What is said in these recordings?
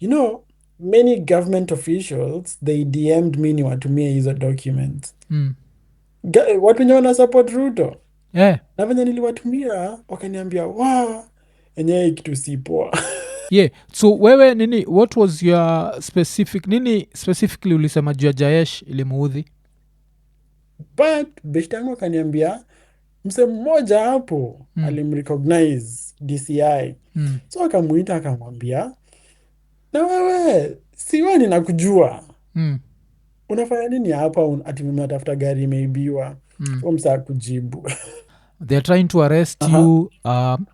You know, many government officials they DM'd me niwatumie hizo documents. Watu wenye wana support Ruto. Yeah. Na venye niliwatumia wakaniambia enyewe kitu si poa. Yeah. So wewe nini, what was your specific nini specifically ulisema juu ya Jayesh ilimuudhi? But beshte yangu akaniambia mse mmoja hapo alimrecognize DCI. So akamuita akamwambia, na wewe siwe ninakujua. Unafanya nini hapa ati mnatafuta gari imeibiwa? So msa kujibu. They're trying to arrest you.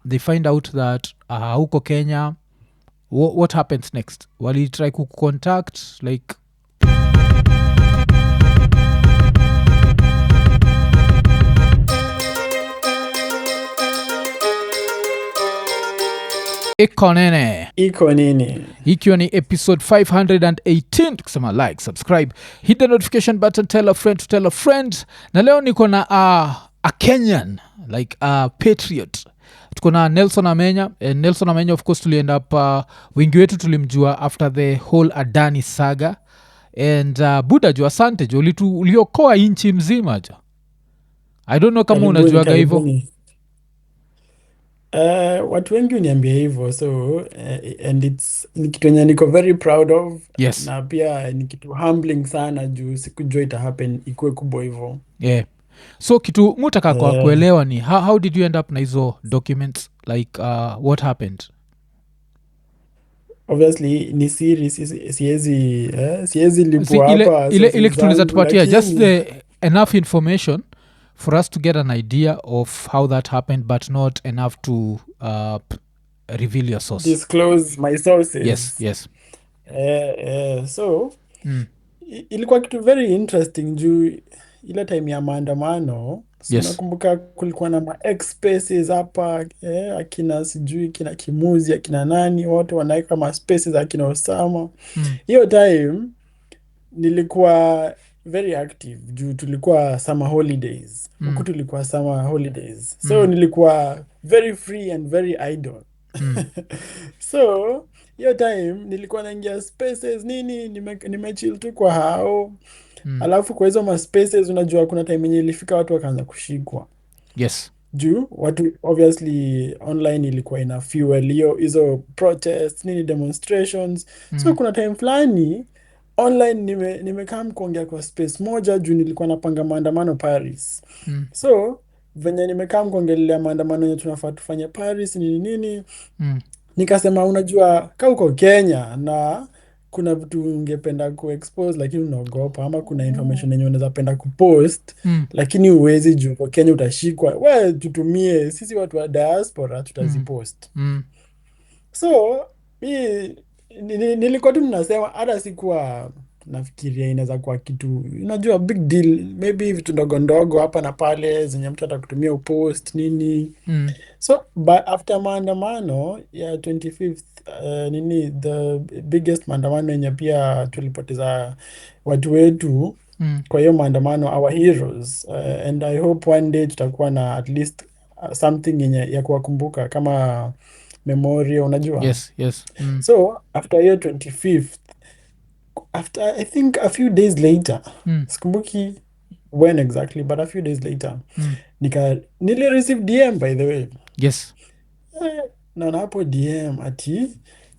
They find out that huko Kenya. What happens next? Wali try kucontact like iko nini ikiwa ni episode 518 tukisema like subscribe hit the notification button tell a friend to tell a friend na leo niko na a Kenyan like a patriot tuko na Nelson Amenya. Nelson Amenya of course tulienda up wengi wetu tulimjua after the whole Adani saga and buda jo asante jo uliokoa inchi mzima jo. I don't know kama unajuaga hivyo. Watu wengi uniambia hivyo so and it's ni kitu enye niko very proud of. Yes. Na pia ni kitu humbling sana juu sikujua ita happen ikuwe kubwa hivyo. Yeah. So kitu mutaka kwa kuelewa ni how did you end up na hizo documents like what happened? Obviously ni siri, siezi lipwa hapa. Ile kitu uliza tupatia just the enough information for us to get an idea of how that happened but not enough to reveal your source. Disclose my sources. Yes. So ilikuwa kitu very interesting juu ile time ya maandamano. So Yes. nakumbuka kulikuwa na ma-X spaces hapa, akina sijui kina Kimuzi, akina nani wote wanaweka ma-spaces, akina Osama. Hiyo time nilikuwa very active juu tulikuwa summer holidays. Huku tulikuwa summer holidays. So nilikuwa very free and very idle. So hiyo time nilikuwa naingia spaces nini, nimechill tu kwa hao. Alafu kwa hizo ma spaces unajua kuna time yenye ilifika watu wakaanza kushikwa. Yes. Juu watu obviously online ilikuwa ina fuel hizo protests nini, demonstrations. So kuna time fulani online nimekaa kuongea kwa space moja juu nilikuwa napanga maandamano Paris. So venye nimekaa kuongelea maandamano yenye tunafaa tufanye Paris nini nikasema unajua kaa uko Kenya na kuna vitu ungependa kuexpose lakini unaogopa, ama kuna information yenye unaweza penda kupost lakini uwezi juu uko Kenya utashikwa, we tutumie sisi watu wa diaspora tutazipost. So nilikuwa tu ninasema, hata sikuwa nafikiria inaweza kuwa kitu unajua big deal, maybe vitu ndogo ndogo hapa na pale zenye mtu atakutumia upost nini. So but after maandamano ya 25th nini the biggest maandamano yenye pia tulipoteza watu wetu kwa hiyo maandamano, our heroes, and I hope one day tutakuwa na at least something yenye ya kuwakumbuka kama memorial, unajua. Yes. So after hiyo 25th, after I think a few days later, sikumbuki when exactly but a few days later nili receive DM by the way. Yes. Na hapo DM ati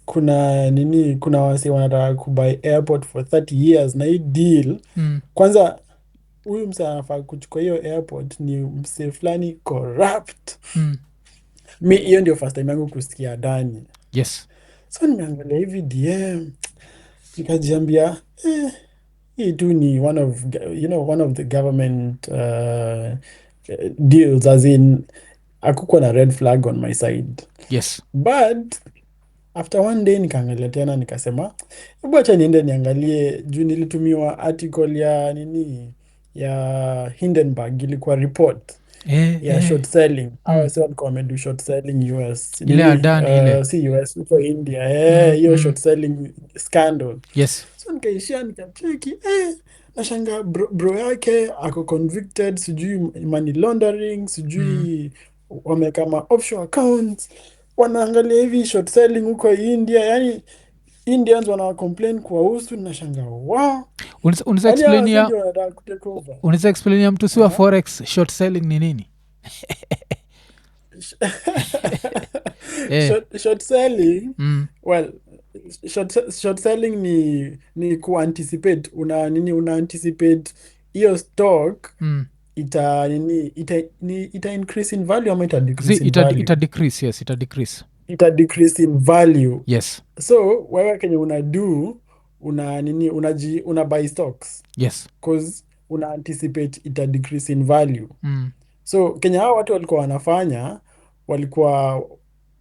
kuna wasi wanataka kubuy airport for 30 years na hii deal. Kwanza huyu mse anafaa kuchukua hiyo airport ni mse fulani corrupt. Mi hiyo ndio first time yangu kusikia Adani. Yes. So nimeangalia hivi DM nikajiambia hii tu ni one of the government deals, as in hakukuwa na red flag on my side. Yes. But after one day nikaangalia tena nikasema hebu acha niende niangalie juu nilitumiwa article ya nini ya Hindenburg, ilikuwa report ya short selling. Wasi walikuwa wamedu short selling US. Ile Adani ile. Si US, uko India. Hiyo short selling scandal. Yes. So nikaishia nikacheki nashanga bro yake ako convicted, sijui money laundering, sijui wameka ma offshore accounts, wanaangalia hivi short selling huko India. Yani Indians wana complain kuwahusu, nashanga wow, Unaweza yani hawa wase explainia ndio wanataka kutake over. unaweza explainia mtu si wa Aha. forex short selling ni nini? Eh. Short selling, Mm, well, short selling ni kuanticipate, una anticipate hiyo stock mm. ita increase in value ama ita decrease in value. Ita decrease, yes, ita decrease. Ita decrease in value. Yes, So wewe kenye una buy stocks yes. cause una anticipate ita decrease in value. Mm, So Kenya, hao watu walikuwa wanafanya, walikuwa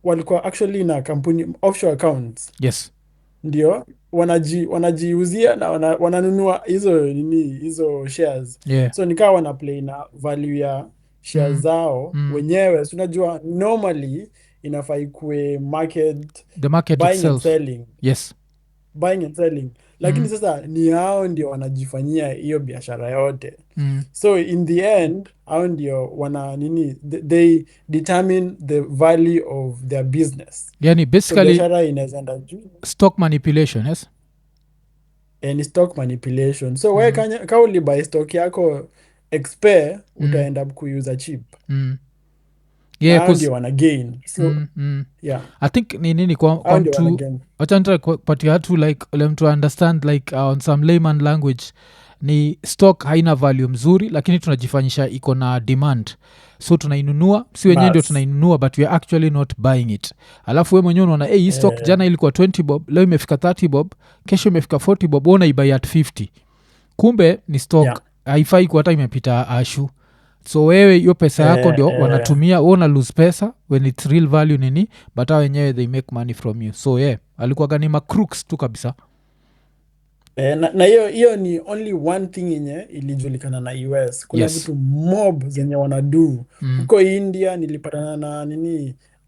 walikuwa actually na kampuni offshore accounts, yes. ndio wanajiuzia na wananunua hizo shares. Yeah. So nikawa wana play na value ya shares Mm, zao mm. wenyewe. So unajua normally inafaa ikuwe market The market buying and itself. selling, Yes. buying and selling, lakini Mm, sasa ni hao ndio wanajifanyia hiyo biashara yote. mm. So in the end, hao ndio they determine the value of their business. Yani So basically biashara inaweza enda juu, stock manipulation, yes. ni stock manipulation. So wewe Mm, ka ulibuy stock yako expire, mm, utaenda kuiuza cheap, mm. na Yeah, hao cause ndio wana gain. So mm, mm. yeah, I think ni nini kwa hao ndio wana mtu gain. wachantra patia hatu like ule mtu understand like on some layman language ni stock haina value mzuri lakini tunajifanyisha iko na demand, so tunainunua, si wenyewe ndio Bas. tunainunua but we are actually not buying it. Alafu we mwenyewe unaona hey, hii stock Eh, jana ilikuwa 20 bob, leo imefika 30 bob, kesho imefika 40 bob, unaibai at 50, kumbe ni yeah. stock haifai kuwa hata imepita ashu. So wewe hiyo pesa yako ndio Eh. wanatumia, we una lose pesa when its real value nini, but hao wenyewe they make money from you. So yeah, alikuwaga ni macrooks tu kabisa. Na hiyo ni only one thing yenye ilijulikana na US. Kuna Yes. vitu mob zenye wanadu Mm. huko India. Nilipatana na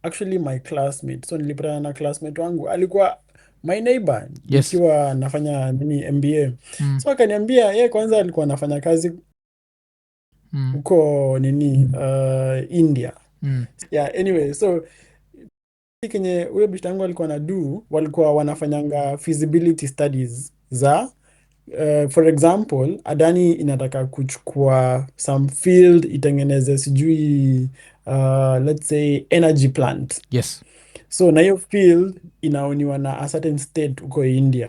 actually my classmate. So nilipatana na classmate wangu, alikuwa my neighbor Yes. nikiwa nafanya MBA. Mm. So akaniambia yeye kwanza alikuwa anafanya kazi Mm. huko India. Mm. Yeah, anyway, so kenye huyo bishta yangu alikuwa walikuwa wanafanyanga feasibility studies za for example, Adani inataka kuchukua some field itengeneze sijui let's say energy plant. Yes. So na hiyo field inaoniwa na a certain state huko India.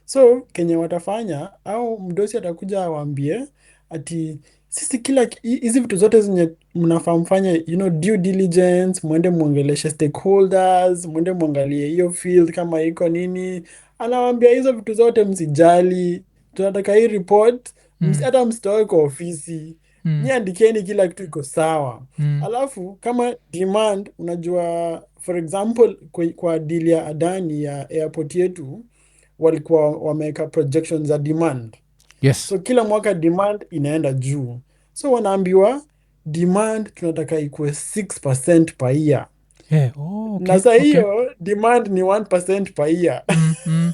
So kenye watafanya au mdosi atakuja awaambie ati sisi hizi vitu zote zenye mnafaa mfanye, due diligence, mwende mwongeleshe stakeholders, mwende mwangalie hiyo field kama iko nini. Anawaambia hizo vitu zote msijali, tunataka hii report, Mm. hata msitoe kwa ofisi, Mm. andikeni kila kitu iko sawa. Mm. Alafu kama demand, unajua for example kwa deal ya Adani ya airport yetu walikuwa wameweka projections za demand. Yes. So kila mwaka demand inaenda juu, so wanaambiwa demand tunataka ikuwe 6% per year, Yeah. Oh, na okay. saa Okay. hiyo demand ni 1% per year. Mm. Mm.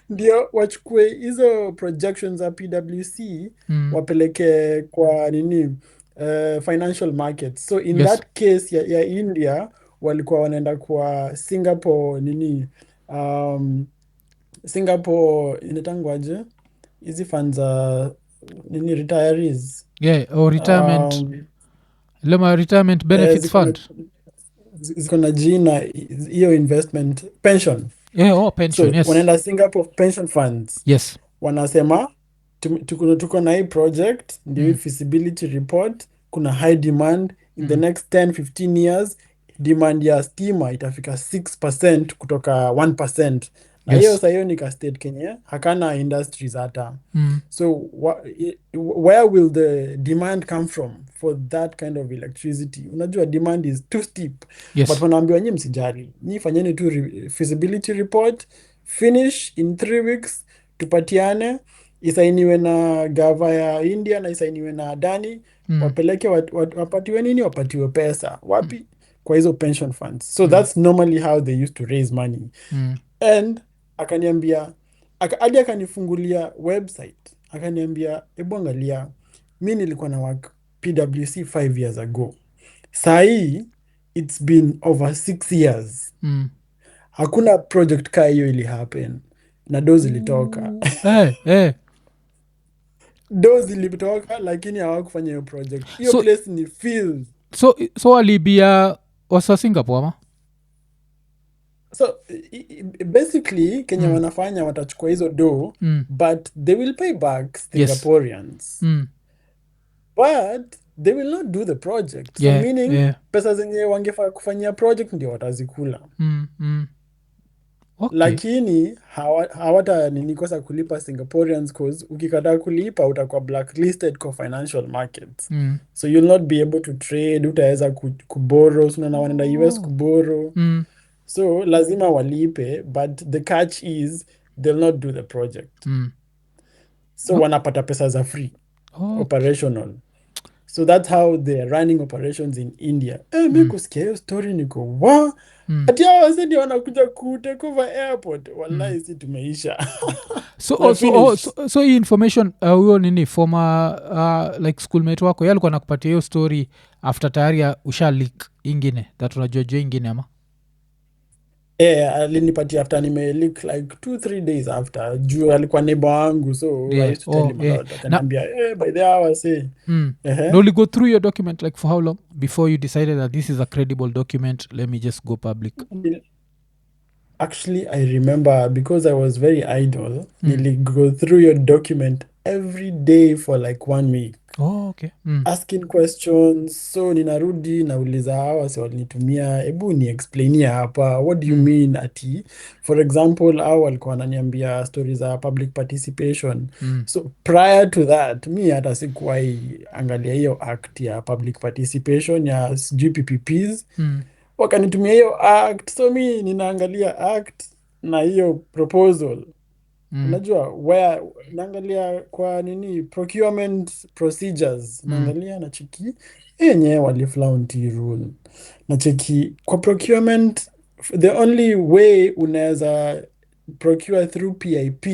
Ndio wachukue hizo projections za PwC Mm. wapeleke kwa financial markets. So in Yes. that case ya India walikuwa wanaenda kwa Singapore Singapore inatangwaje hizi funds za retirees. Yeah. Or retirement, um, lema retirement benefits ziko na fund. jina hiyo investment pension. Yeah. Oh, pension. So Yes. wanaenda Singapore pension funds, Yes. wanasema tuko na hii project, ndio hii Mm. feasibility report, kuna high demand in the Mm. next 10-15 years, demand ya stima itafika 6% kutoka 1%. Na hiyo Yes. saa hiyo ni ka state kenye hakana industries hata. Mm. So where will the demand come from for that kind of electricity? Unajua demand is too steep. But Yes. wanaambiwa nyi msijali, nyi fanyeni tu feasibility report, finish in 3 weeks, tupatiane, isainiwe na gava ya India na isainiwe na Adani, Mm. wapeleke wapatiwe wapatiwe pesa Mm. wapi? Kwa hizo pension funds. So Mm. that's normally how they used to raise money. Mm. And akaniambia hadi akanifungulia website, akaniambia hebu angalia, mi nilikuwa na work PwC 5 years ago, saa hii it's been over 6 years. Mm. hakuna project kaa hiyo ili happen na do zilitoka. Ooh. Eh. Do zilitoka lakini hawakufanya hiyo project. Hiyo So place ni field. so walibia wasa Singapore ama? So basically Kenya Mm. wanafanya watachukua hizo do, Mm. but they will pay back Yes. Singaporeans. Mm. But they will not do the project. So Yeah, meaning yeah. pesa zenye wangefaa kufanyia project ndio watazikula. Mm. Okay. Lakini hawata nini kosa kulipa Singaporeans, cause ukikataa kulipa utakuwa blacklisted kwa financial markets. Mm. So you'll not be able to trade, utaweza kuborrow, so unaona wanaenda US Oh. kuborrow. Mm. So lazima walipe, but the catch is they'll not do the project. Mm. So Oh. wanapata pesa za free, Okay. operational. So that's how they're running operations in India. Mi kusikia hiyo story niko wa Mm. ati hao wase ndio wanakuja ku take over airport. Wallahi si tumeisha. We're finished. So hii information huyo nini former like schoolmate wako yeye alikuwa nakupatia hiyo story after tayari usha leak ingine that unajua ingine ama? Alinipatia after nimeleak like 2-3 days after, juu alikuwa neighbor wangu, so I Yeah. used to tell him a Yeah. lot. Akaniambia by the hour say. No, only go through your document like for how long before you decided that this is a credible document, let me just go public? Actually, I remember because I was very idle, nearly go through your document every day for like 1 week. Oh, okay. Asking questions. So ninarudi nauliza hawa si walinitumia, hebu ni explainia hapa, what do you mean ati, for example au walikuwa wananiambia stories za public participation. So prior to that mi hata sikuwahi angalia hiyo act ya public participation ya sijui PPPs. Wakanitumia hiyo act, so mi ninaangalia act na hiyo proposal. Unajua where naangalia kwa nini procurement procedures, naangalia na cheki yenye waliflount hii rule, na cheki kwa procurement the only way unaweza procure through PIP,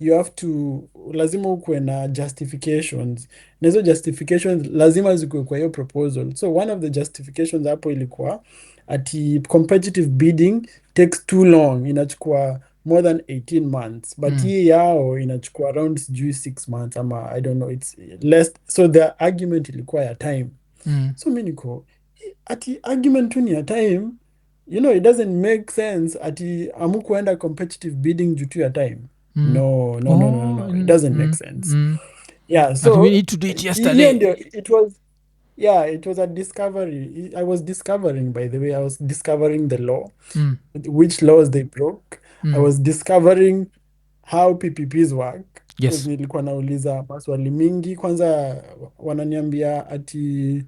you have to, lazima ukuwe na justifications, na hizo justifications lazima zikuwe kwa hiyo proposal. So one of the justifications hapo ilikuwa ati competitive bidding takes too long, inachukua more than 18 months, but hii yao inachukua around sijui 6 months ama I don't know, it's less. So the argument ilikuwa ya time. So mi niko ati argument tu ni ya time, it doesn't make sense ati amukuenda competitive bidding juu tu ya time. No, it doesn't make sense. Yeah, But so we need to do it hiyo yesterday. ndio it was a discovery. I was discovering, by the way, I was discovering the law, which laws they broke. I was discovering how PPPs work. Yes. Nilikuwa nauliza maswali mingi. Kwanza wananiambia ati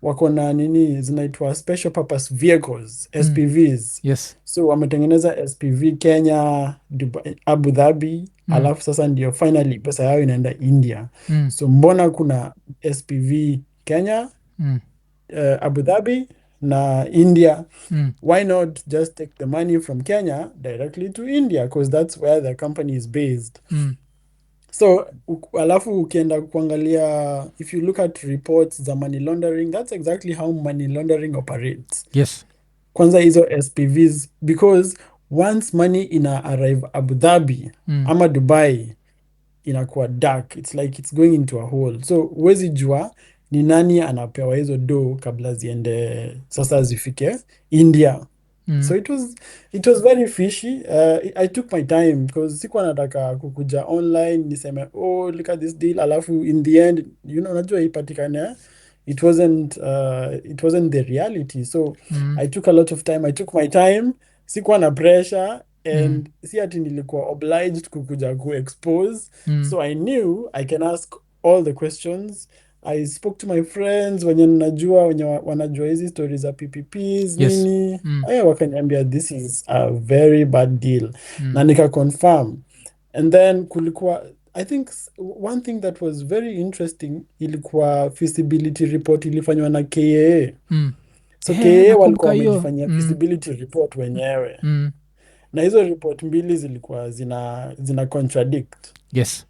wako na nini zinaitwa special purpose vehicles, SPVs. Yes. So wametengeneza SPV Kenya, Dubai, Abu Dhabi, alafu sasa ndio finally pesa yao inaenda India. So mbona kuna SPV Kenya, Abu Dhabi na India? Why not just take the money from Kenya directly to India, because that's where the company is based. So alafu ukienda kuangalia, if you look at reports za money laundering, that's exactly how money laundering operates. Yes. Kwanza hizo SPVs, because once money ina arrive Abu Dhabi ama Dubai, inakuwa dark, it's like it's going into a hole. So huwezi jua ni nani anapewa hizo do kabla ziende sasa zifike India. So it was very fishy. I took my time because sikuwa nataka kukuja online niseme look at this deal, alafu in the end unajua ipatikane it wasn't the reality. So I took a lot of time, I took my time, sikuwa na pressure, and si ati nilikuwa obliged kukuja expose. So I knew I can ask all the questions. I spoke to my friends wenye najua, wenye wanajua hizi stories za PPPs. Yes. Nini wakaniambia this is a very bad deal, na nika confirm. And then kulikuwa, I think one thing that was very interesting ilikuwa feasibility report ilifanywa na KIA. So KIA walikuwa wamejifanyia feasibility report wenyewe, na hizo report mbili zilikuwa zina contradict. Yes.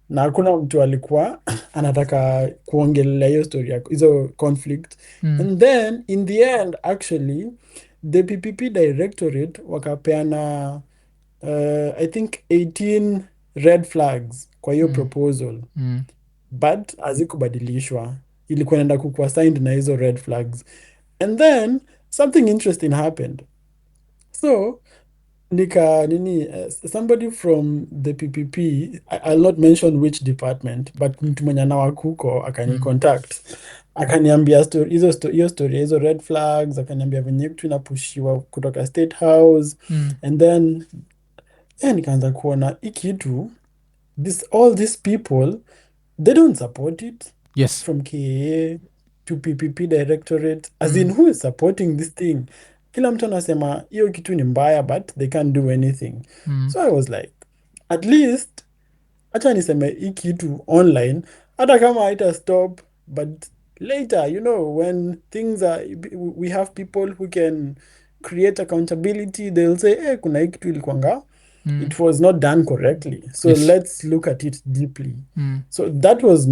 Na hakuna mtu alikuwa anataka kuongelea hiyo story ya hizo conflict. And then in the end actually the PPP directorate wakapeana I think 18 red flags kwa hiyo Mm. proposal, Mm. but hazikubadilishwa, ilikuwa inaenda kukuwa signed na hizo red flags. And then something interesting happened. So nika nini somebody from the PPP, I'll not mention which department, but mtu mwenye anawak huko akani Mm. contact, akaniambia hiyo story hizo red flags, akaniambia venye kitu inapushiwa kutoka State House. Mm. And then nikaanza kuona hii kitu, all these people, they don't support it, Yes. from KAA to PPP directorate, as in Mm. who is supporting this thing? Kila mtu anasema hiyo kitu ni mbaya, but they can't do anything. Mm. So I was like, at least acha niseme hii kitu online, hata kama haita stop, but later, when things are, we have people who can create accountability, they'll say, hey, kuna hii kitu ilikuwanga, Mm. it was not done correctly, so Yes. let's look at it deeply. Mm. So that was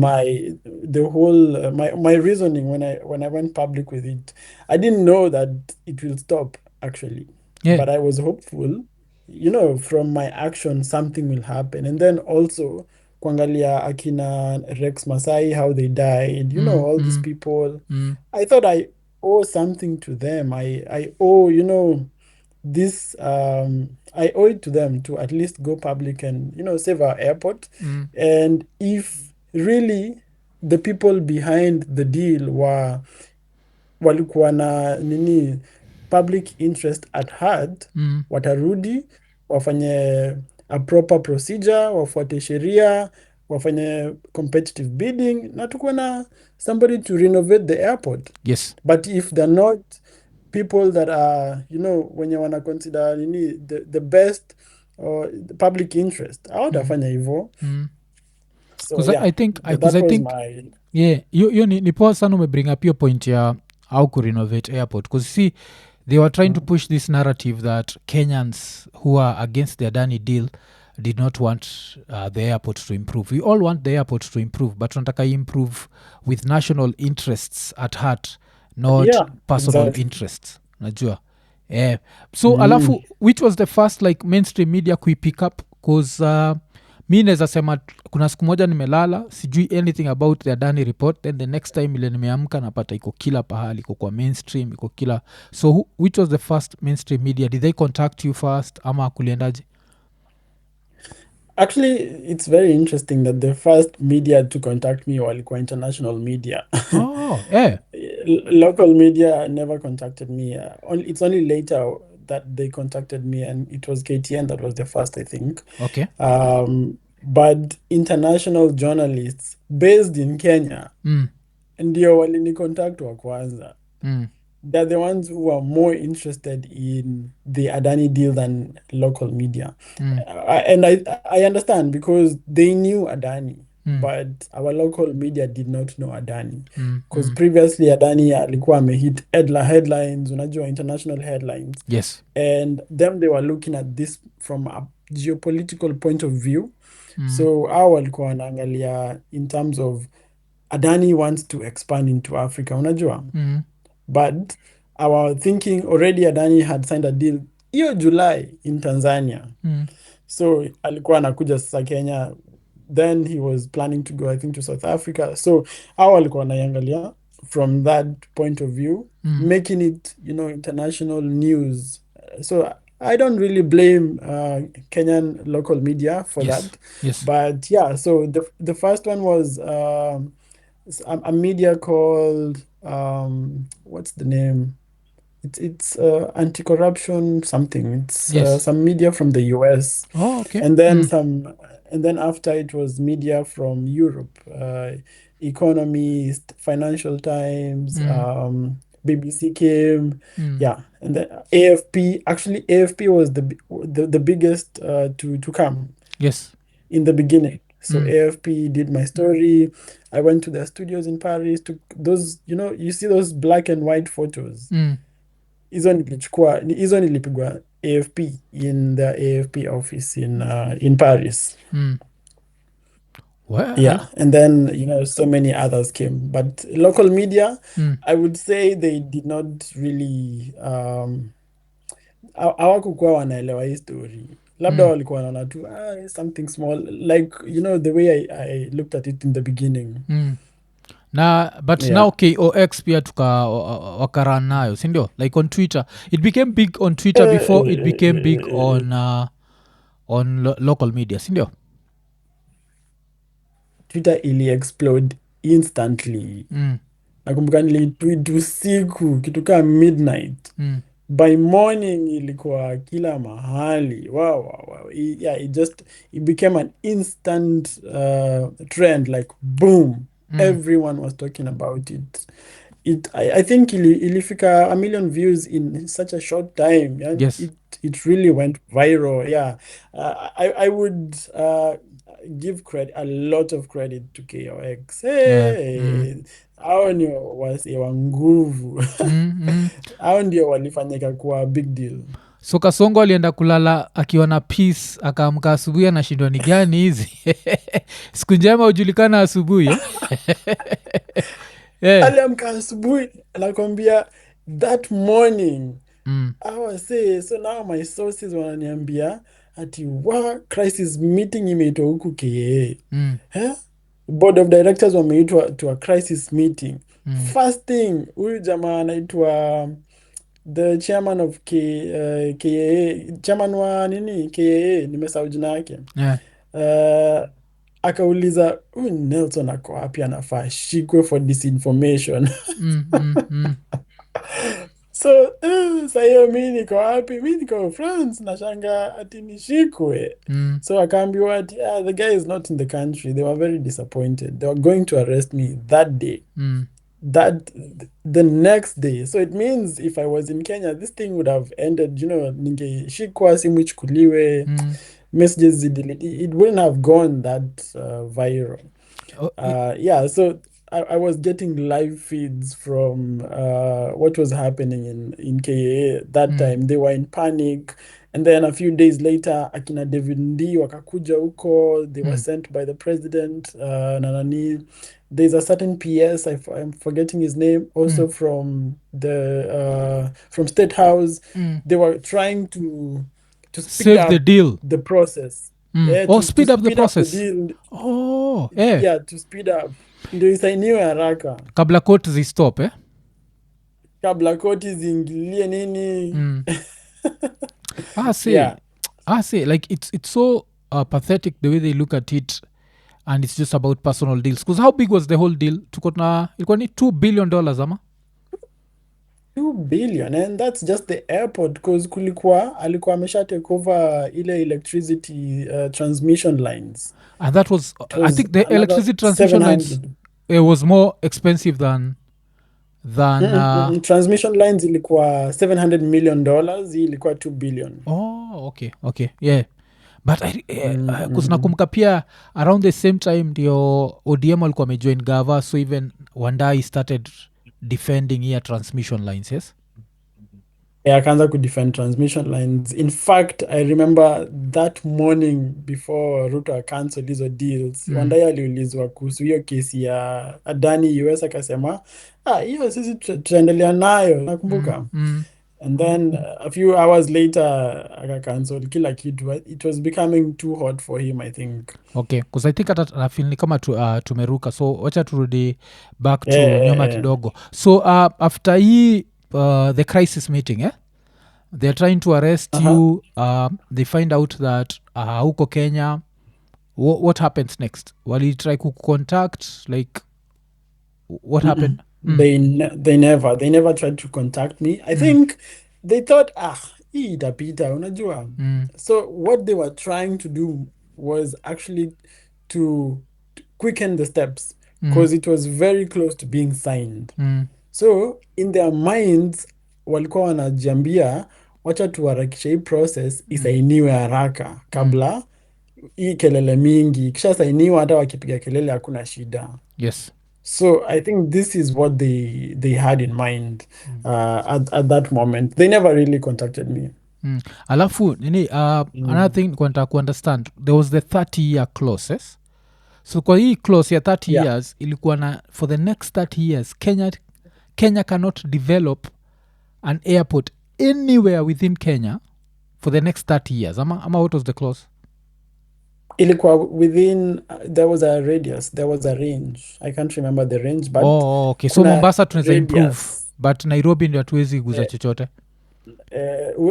the whole my reasoning when I went public with it. I didn't know that it will stop, actually, Yeah. but I was hopeful, from my action something will happen. And then also kuangalia akina Rex Masai, how they died, Mm. all these Mm. people. Mm. I thought I owe something to them. I owe, this I owe it to them to at least go public and save our airport. Mm. And if really the people behind the deal walikuwa na nini, public interest at heart, Mm. watarudi wafanye a proper procedure, wafuate sheria, wafanye competitive bidding, na tukuwe na somebody to renovate the airport. Yes. But if they're not people that are, wenye wana consider nini the best or the public interest, Mm. hawatafanya hivyo. Mm. So Because yeah, I think that was think my. yeah, hiyo ni poa sana umebring up hiyo point ya how kurenovate airport because see they were trying to Mm. push this narrative that Kenyans who are against the Adani deal did not want the airport to improve. We all want the airport to improve, but tunataka improve with national interests at heart, not Yeah, personal exactly. interests. Najua. So Mm. alafu which was the first like mainstream media kuipick up cause mi naweza sema kuna siku moja nimelala sijui anything about the Adani report, then the next time ile nimeamka napata iko kila pahali, iko kwa mainstream, iko kila. So which was the first mainstream media? Did they contact you first ama kuliendaje? Actually, it's very interesting that the first media to contact me walikuwa international media. Oh, yeah. Local media never contacted me. It's only later that they contacted me, and it was KTN that was the first, I think. Okay. But international journalists based in Kenya Mm. ndio walinicontact wa kwanza. Mm. They're the ones who are more interested in the Adani deal than local media. Mm. And I understand because they knew Adani, Mm. but our local media did not know Adani. Mm. Because Mm. previously Adani alikuwa amehit headlines, unajua, international headlines. Yes. And them, they were looking at this from a geopolitical point of view. Mm. So hao walikuwa wanaangalia in terms of Adani wants to expand into Africa, unajua. Mm. But our thinking, already Adani had signed a deal hiyo July in Tanzania. Mm. So alikuwa anakuja sasa Kenya, then he was planning to go, I think, to South Africa. So hao walikuwa wanaiangalia from that point of view, Mm. making it, international news. So I don't really blame Kenyan local media for Yes. that. Yes. But yeah, so the first one was a media called what's the name? It's anti-corruption something. It's Yes. some media from the US, Oh, okay. and then Mm. some, and then after it was media from Europe, Economist, Financial Times, Mm. BBC came, Mm. yeah, and then AFP. Actually, AFP was the biggest to come Yes. in the beginning. So Mm. AFP did my story. I went to their studios in Paris, took those, you see those black and white photos. Mm. Hizo nilipigwa AFP, in the AFP office in Paris. Mm. Well. Yeah, and then so many others came, but local media, Mm. I would say they did not really. hawakukuwa wanaelewa hii story, labda mm, walikuwa wanaona tu something small, like the way I looked at it in the beginning. mm. Na but Yeah. now kox pia wakaran nayo sindio, like on Twitter it became big on Twitter before it became big on local media sindio. Twitter ili explode instantly. mm, Nakumbuka nilitweet usiku kitu kama midnight, mm, by morning ilikuwa kila mahali. Wow, wow, wow. Yeah, it became an instant trend, like boom, mm. everyone was talking about it. I think ilifika a million views in such a short time, and Yes. it really went viral. Yeah. I would give credit, a lot of credit to KOX. Yeah. Mm. Hey, hao ndio wase wa nguvu. Mm, mm. Hao ndio walifanyika kuwa big deal. So Kasongo alienda kulala akiwa na peace, akaamka asubuhi anashindwa ni gani hizi. Siku njema hujulikana asubuhi eh? Yeah. Aliamka asubuhi anakwambia that morning. Mm, So now my sources wananiambia ati crisis meeting imeitwa huku KAA. mm, Eh? Board of directors wameitwa to a crisis meeting. mm. First thing, huyu jamaa anaitwa the chairman of KAA, chairman wa nini KAA, nimesahau jina yake. Yeah. Akauliza huyu Nelson ako wapi, anafaa ashikwe for disinformation. Mm, mm, mm, So saa hiyo mi niko wapi? Mi niko France, nashanga ati nishikwe. mm, So akaambiwa ati the guy is not in the country. They were very disappointed. They were going to arrest me that day. mm, The next day. So it means if I was in Kenya, this thing would have ended, ningeshikwa, simu ichukuliwe, mm. messages it wouldn't have gone that viral. Oh, Yeah, so I was getting live feeds from what was happening in KAA that Mm. time. They were in panic. And then a few days later, akina David Ndi wakakuja huko. They were sent by the president. Nanani. There's a certain PS, I'm forgetting his name, also from from State House. Mm. They were trying to speed Save the up deal. the process. Mm. Yeah, Oh, to speed up the speed up the process. deal. Oh, yeah. Yeah, to speed up ndio isainiwe haraka Kabla court zistop eh? kabla koti ziingilie nini. Mm. See, Yeah. like it's so pathetic the way they look at it, and it's just about personal deals. Because how big was the whole deal? Ilikuwa ni $2 billion ama? 2 billion, and that's just the airport, because alikuwa amesha take over ile electricity transmission lines. And that was, It I was think the another electricity transmission lines 700. was more expensive than Transmission lines ilikuwa $700 million, hii ilikuwa 2 billion. okay, yeah. But nakumbuka pia around the same time ndio ODM alikuwa amejoin gava, so even Wandai started defending here transmission lines, yes? Akaanza kudefend transmission lines. In fact, I remember that morning before Ruto cancel hizo deals, Wandai aliulizwa kuhusu hiyo kesi ya Adani US, akasema hiyo sisi tutaendelea nayo, nakumbuka. And then a few hours later akacancel kila kitu. It was becoming too hot for him, I think. Okay, because I think hata nafeel ni kama tumeruka, so wacha turudi back to nyuma kidogo. So after hii the crisis meeting they're trying to arrest you. They find out that huko Kenya, what happens next? Walitry kucontact, like what happened? They never tried to contact me. I think they thought hii itapita, unajua. So what they were trying to do was actually to quicken the steps, because it was very close to being signed. So in their minds walikuwa wanajiambia wacha tuharakisha hii process isainiwe haraka kabla hii kelele mingi. Kisha sainiwa, hata wakipiga kelele hakuna shida. Yes. So I think this is what they had in mind at that moment. They never really contacted me. Alafu nini another thing nataka kuunderstand, there was the 30-year clause, yes? So kwa hii clause ya 30 years ilikuwa na for the next 30 years Kenya cannot develop an airport anywhere within Kenya for the next 30 years? Ama what was the clause? Ilikuwa within, there was a radius, there was a range. I can't remember the range, but Okay, so kuna Mombasa tunaweza improve, radius. but Nairobi ndio hatuwezi guza Eh, chochote.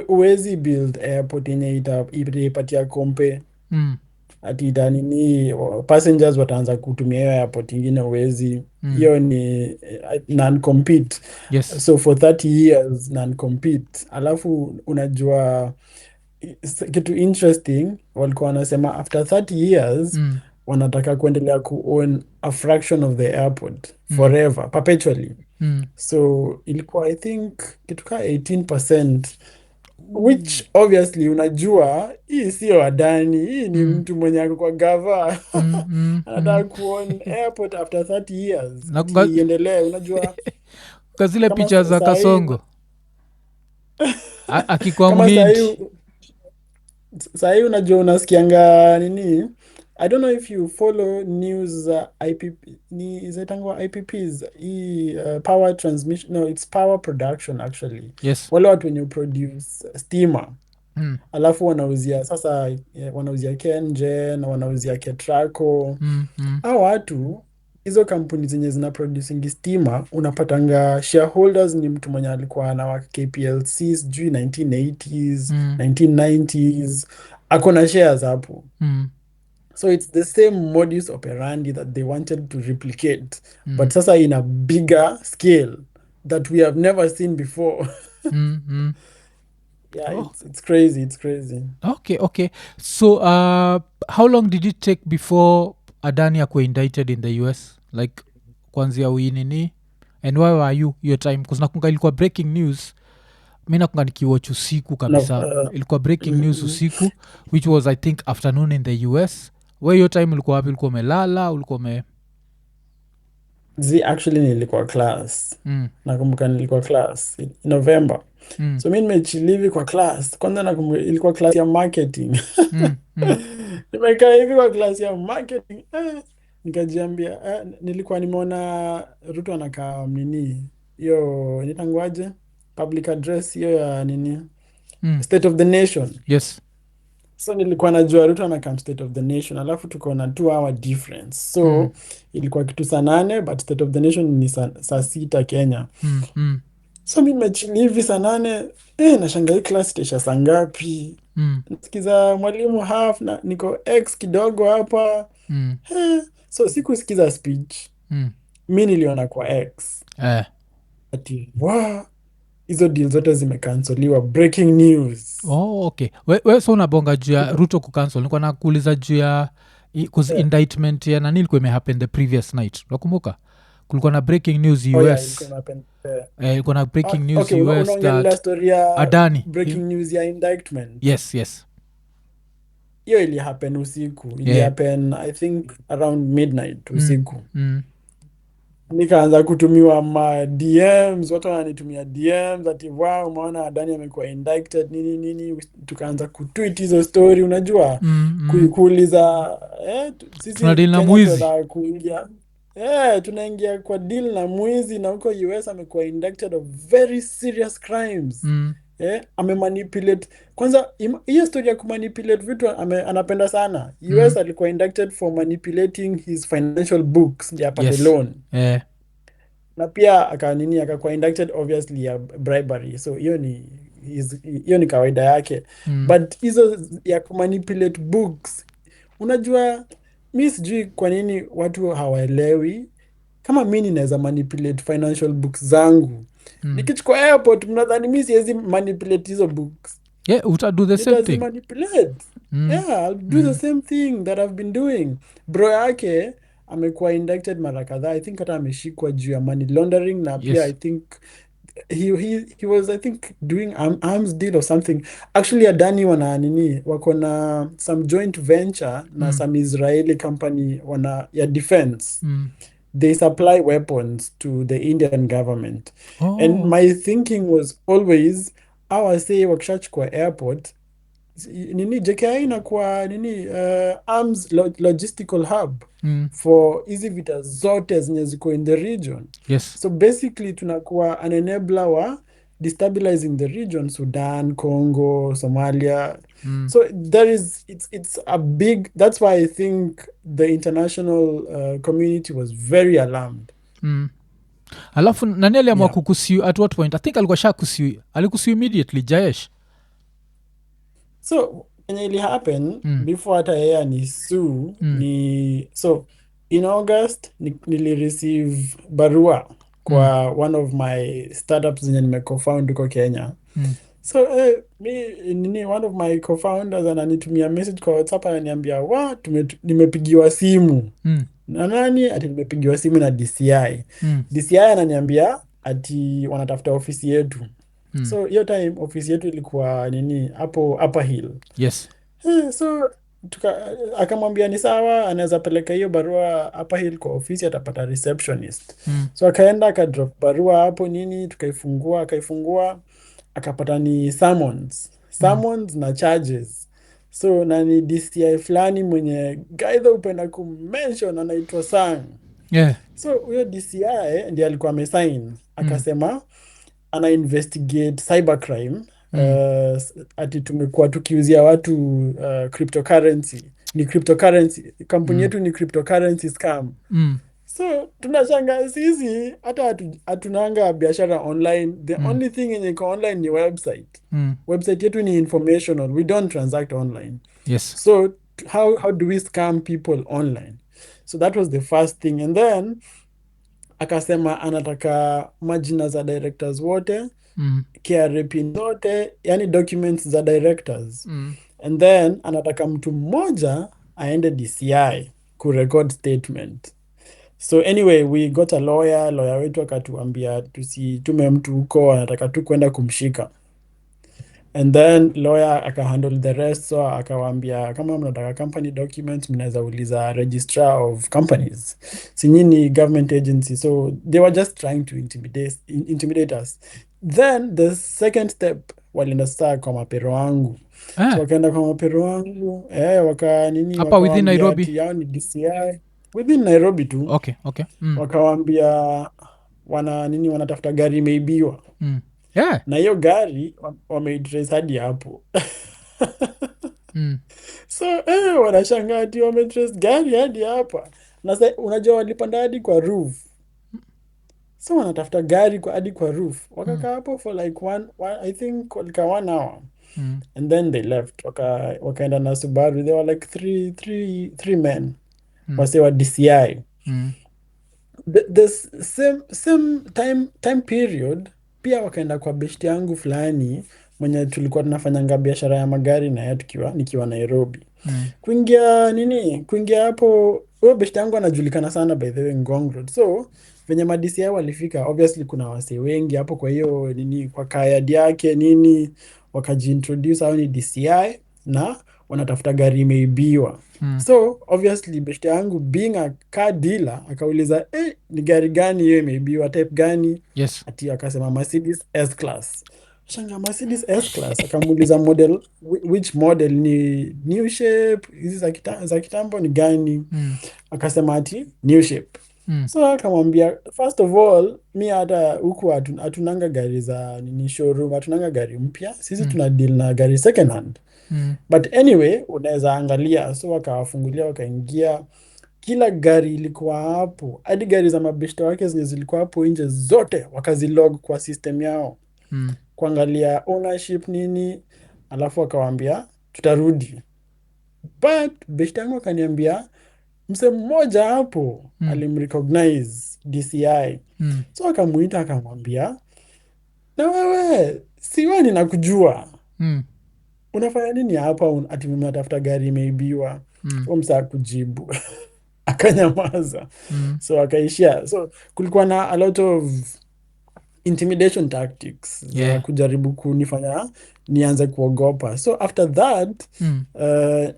huwezi build airport yenye itaipatia kompe Mm, ati itanini passengers wataanza kutumia hiyo airport ingine, huwezi. mm, Hiyo ni non-compete. yes. So for 30 years non-compete, alafu unajua kitu interesting, walikuwa wanasema after 30 years Mm, wanataka kuendelea kuown a fraction of the airport mm, forever, perpetually. mm. So ilikuwa I think kitu kaa 18%, Ooh. which obviously unajua hii sio Adani, hii ni Mm, mtu mwenye ako kwa gava mm, mm, anataka mm. kuown airport after 30 years Na ati iendelee. Unajua kwa zile kama picha za sahii, Kasongo akikuwa kama mhindi. sahii unajua unasikianga nini, I don't know if you follow news IPP, ni zaitangwa IPPs, hii power transmission, no, it's power production actually. Yes. Wale watu wenye produce stima, Mm, alafu wanauzia sasa, wanauzia KenGen, wanauzia Ketraco. mm, mm, Hao watu, hizo kampuni zenye zina producing stima, unapatanga shareholders ni mtu mwenye alikuwa na KPLC sijui 1980s, mm, 1990s, ako na shares hapo. mm, So it's the same modus operandi that they wanted to replicate, but mm, sasa in a bigger scale that we have never seen before. mm, mm. Yeah, Oh, it's crazy, it's crazy. okay, okay. So how long did it take before Adani akwe indicted in the US, like kwanzia uinini, and why were you your time? Bcause nakunga ilikuwa breaking news, mi nakunga nikiwatch usiku No, kabisa, ilikuwa breaking news usiku, which was I think afternoon in the US. Where your time ulikuwa wapi? Ulikuwa umelala? Ulikuwa actually nilikuwa class. mm, Nakumbuka nilikuwa class in November. mm, So mi nimechili hivi kwa class. Kwanza nakumbuka ilikuwa class ya marketing. mm, mm, Nimekaa hivi kwa class ya marketing. Nikajiambia, nilikuwa nimeona Ruto anakaa nini, hiyo nitanguaje, public address hiyo ya nini, mm. State of the Nation. Yes. So nilikuwa najua Ruto anakaa State of the Nation, alafu tuko na 2 hour difference. Mm, So ilikuwa kitu saa 8, but State of the Nation ni saa 6 Kenya. mm, mm, So mi nimechili hivi saa 8, nashangaa hii class itaisha saa ngapi? mm, Nasikiza mwalimu half na niko x kidogo hapa. mm, So sikusikiza speech, mm. mi niliona kwa X Eh. ati hizo deal zote zimekansoliwa, breaking news. Oh, okay. We so unabonga juu ya Ruto kucancel. Nikuwa nakuuliza juu ya cause Yeah. indictment ya nani ilikuwa imehappen the previous night. Unakumbuka? Kulikuwa na breaking news Oh yeah, ilikuwa US. inahappen. Ilikuwa na breaking news Okay, US unaongelea that story ya Adani. breaking news ya indictment. Yes, yes. Hiyo ilihappen usiku, Yeah. ilihappen I think around midnight usiku. Mm. Nikaanza kutumiwa ma DMs, watu wananitumia DMs ati umeona Adani amekuwa indicted nini nini. Tukaanza kutweet hizo story, unajua kuuliza sisi Tunadili na Kenya mwizi. tunataka kuingia, tunaingia kwa deal na mwizi, na huko US amekuwa indicted of very serious crimes. Amemanipulate kwanza. Hiyo story ya kumanipulate vitu anapenda sana. US alikuwa indicted for manipulating his financial books ndio apate loan, na pia akakuwa indicted obviously ya bribery. So hiyo ni kawaida yake. But hizo ya kumanipulate books, unajua mi sijui kwa nini watu hawaelewi. Kama mi ninaweza manipulate financial books zangu, nikichukua airport, mnadhani mi siwezi manipulate hizo books? Yeah, utadu the same thing. Manipulate. Yeah, I'll do the same thing that I've been doing. Bro yake amekuwa indicted mara kadhaa. I think hata ameshikwa juu ya money laundering, na pia I think he was I think doing arms deal or something. Actually Adani wako na some joint venture na some Israeli company ya defense. They supply weapons to the Indian government. And my thinking was always, say wakishachukua airport, JKIA inakuwa arms logistical hub for hizi vita zote zenye ziko in the region. Yes. So basically tunakuwa an enabler wa destabilizing the region, Sudan, Congo, Somalia. Mm. So it's a big, that's why I think the international community was very alarmed. Mm. Alafu nani aliamua Yeah. kukusiu at what point? I think alikuwa sha kusiu, alikusiu immediately Jayesh. So kenye ili happen Mm. before hata yeye ni sue Mm. ni, so in August nilireceive barua Mm. kwa one of my startups zenye nimecofound huko Kenya. Mm. So mi nini, one of my co-founders ananitumia message kwa WhatsApp, ananiambia nimepigiwa simu Mm. na nani, ati nimepigiwa simu na DCI. Mm. DCI ananiambia ati wanatafuta ofisi yetu. Mm. So hiyo time ofisi yetu ilikuwa nini hapo Upper Hill. Yes. So akamwambia ni sawa, anaweza peleka hiyo barua Upper Hill kwa ofisi, atapata receptionist. Mm. So akaenda akadrop barua hapo nini, akaifungua akapata ni Mm. summons na charges. So na ni DCI fulani mwenye gaidha upenda kumention anaitwa Sang. Yeah. So huyo DCI ndiye alikuwa amesign, Mm. akasema ana investigate cybercrime. Mm. Ati tumekuwa tukiuzia watu cryptocurrency, ni cryptocurrency, kampuni Mm. yetu ni cryptocurrency scam. Mm. So tunashanga sisi hata hatunanga biashara online, the Mm. only thing yenye iko online ni website. Mm. Website yetu ni informational, we don't transact online. Yes. So how do we scam people online? So that was the first thing, and then akasema anataka majina za directors wote, Mm. KRA pin zote, yani documents za directors. Mm. And then anataka mtu mmoja aende DCI kurecord statement. So anyway, we got a lawyer wetu akatuambia tusitume mtu huko, anataka tu kwenda kumshika. And then lawyer akahandle the rest, so akawaambia kama mnataka company documents mnaweza uliza registrar of companies, si nyinyi government agency. So they were just trying to intimidate us. Then the second step, walienda sasa kwa mapero wangu. So wakaenda kwa mapero wangu Hapa within wakawambia Nairobi. ati yao ni DCI within Nairobi tu. Okay. Okay. Mm. Wakawambia wanatafuta gari imeibiwa. Mm. Yeah. Na hiyo gari wameitrace hadi hapo. Mm. So wanashangaa ati wametrace gari hadi hapa. Na unajua walipanda hadi kwa roof. So wanatafuta gari hadi kwa roof. Wakakaa hapo for like I think walikaa 1 hour. Mm. And then they left. Wakaenda na Subaru. They were like three men. Wase wa DCI. Mm. The same time period pia wakaenda kwa beshti yangu fulani mwenye tulikuwa tunafanyanga biashara ya magari na yeye nikiwa Nairobi. Mm. Kuingia hapo, huyo beshti yangu anajulikana sana by the way Ngong Road. So venye ma DCI walifika, obviously kuna wasee wengi hapo, kwa hiyo kwa kayadi yake wakajiintroduce hao ni DCI na wanatafuta gari imeibiwa. So obviously beshte yangu being a car dealer akauliza ni gari gani hiyo imeibiwa, type gani? Yes. Ati akasema Mercedes S-Class. Shanga Mercedes S-Class, akamuuliza model, which model, ni new shape, hizi za kitambo ni gani? Akasema ati new shape. So akamwambia first of all, mi hata huku hatunanga gari za showroom, hatunanga gari mpya, sisi tuna deal na gari second hand. But anyway, unaweza angalia. So wakawafungulia, wakaingia, kila gari ilikuwa hapo, hadi gari za mabeshte wake zenye zilikuwa hapo nje zote wakazilog kwa system yao, kuangalia ownership nini, alafu wakawaambia tutarudi. But beshte yangu akaniambia mse mmoja hapo alimrecognize DCI. So akamuita akamwambia, na wewe si wewe ninakujua, unafanya nini hapa? Ati mnatafuta gari imeibiwa. Msa kujibu akanyamaza. So akaishia. So kulikuwa na a lot of intimidation tactics za kujaribu kunifanya nianze kuogopa. So after that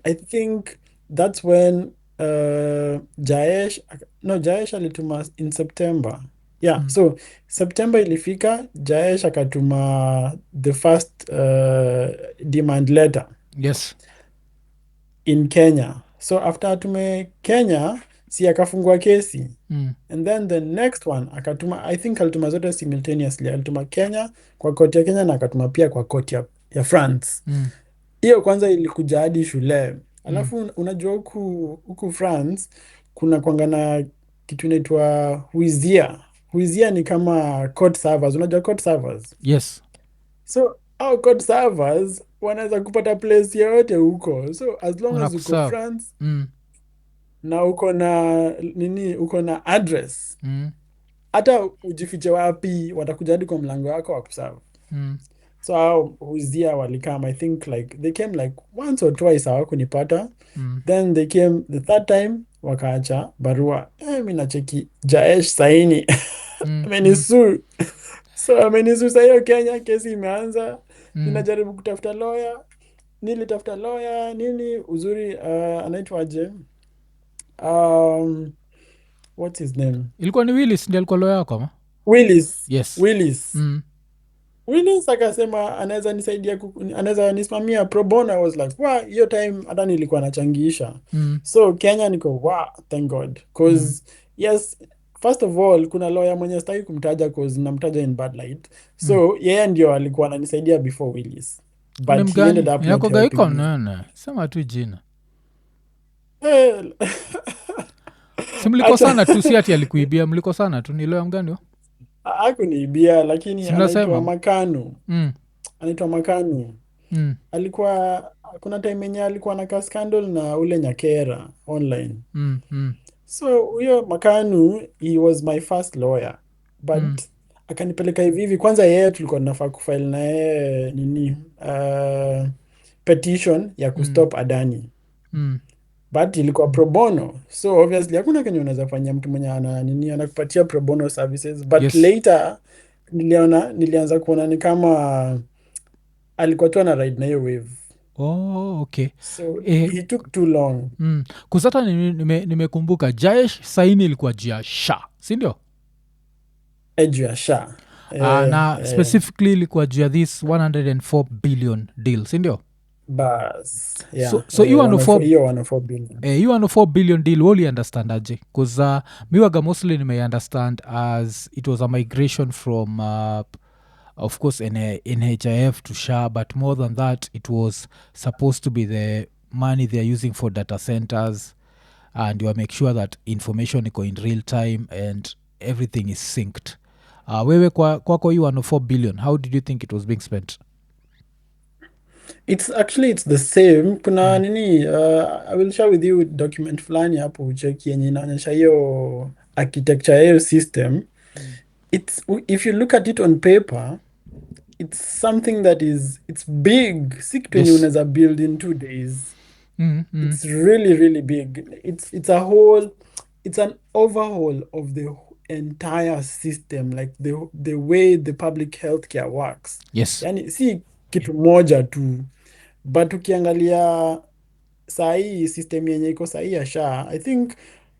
I think that's when Jayesh alituma in September. So September ilifika, Jayesh akatuma the first demand letter. Yes. In Kenya. So after atume Kenya, si akafungua kesi. Mm. And then the next one akatuma, I think alituma zote simultaneously, alituma Kenya kwa koti ya Kenya na akatuma pia kwa koti ya France. Mm. Hiyo kwanza ilikuja hadi shule. Mm. Alafu unajua huku France kuna kwanga na kitu inaitwa huizia. Huizia ni kama court servers. Unajua court servers? Yes. So au court servers wanaweza kupata place yoyote huko. So as long as uko Wanakuserve. France Mm. na uko na nini, uko na address, Mm. hata ujifiche wapi, watakuja hadi kwa mlango wako wakuserve. Mm. So hao huizia walikam, I think like they came like once or twice, hawakunipata. Mm. Then they came the third time, wakaacha barua. Mi nacheki Jayesh Saini Mm. Mm. amenisu. So amenisu saa hiyo Kenya, kesi imeanza. Mm. Ninajaribu kutafuta lawyer, nilitafuta lawyer nini, uzuri anaitwaje, um, what's his name, Ilikuwa ni Willis ndiye alikuwa lawyer yako ama? Willis. Yes. Willis Mm. Willis akasema anaweza nisaidia anaweza nisimamia pro bono. I was like, wa hiyo time hata nilikuwa nachangisha. Mm. So Kenya niko wa thank God Mm. cause yes, first of all kuna lawyer mwenye sitaki kumtaja cause namtaja in bad light. Mm. So yeye ndio alikuwa ananisaidia before Willis, Ni but he ended mgani up not inakoga iko helping me. nene, sema tu jina. Eh, Si acha mlikosana tu, si ati alikuibia, mlikosana tu. Ni lawyer mgani huyo? hakuniibia, lakini Si mnasema? anaitwa Makanu, Mm. anaitwa Makanu. Mm. Alikuwa kuna time yenye alikuwa na ka scandal na ule Nyakera online. Mm. Mm. So huyo Makanu, he was my first lawyer, Mm. but akanipeleka hivi hivi. Kwanza yeye tulikuwa tunafaa kufile na yeye nini, petition ya Mm. kustop Adani, Mm. but ilikuwa pro bono, so obviously hakuna kenye unaweza fanyia mtu mwenye ana nini anakupatia pro bono services. But Yes. later nilianza kuona ni kama alikuwa tu ana ride na hiyo wave, Oh, okay. so Eh, he took too long. kusata nimekumbuka Jayesh Saini ilikuwa jia sha, sindio? Edge ya sha Na specifically ilikuwa jia this 104 billion deal, sindio? bas yeah, So you 104 104 hiyo 104 billion. you 104 billion deal woli understand aje? Bcause miwaga mostly nimei understand as it was a migration from of course NHIF to SHA, but more than that it was supposed to be the money they're using for data centers, and you make sure that information iko in real time and everything is synced. Wewe kwako you 104 billion, how did you think it was being spent? It's actually it's the same. Kuna Mm. nini, I will share with you document fulani hapo ucheki yenye inaonyesha hiyo architecture ya hiyo system. Mm. If you look at it on paper, it's something that it's big. Si kitu yenye Yes. unaweza build in 2 days. Mm. Mm. It's really really big. It's a whole, it's an overhaul of the entire system, like the way the public healthcare works. Yes. Yani si kitu moja tu, but ukiangalia saa hii system yenye iko saa hii ya SHA, I think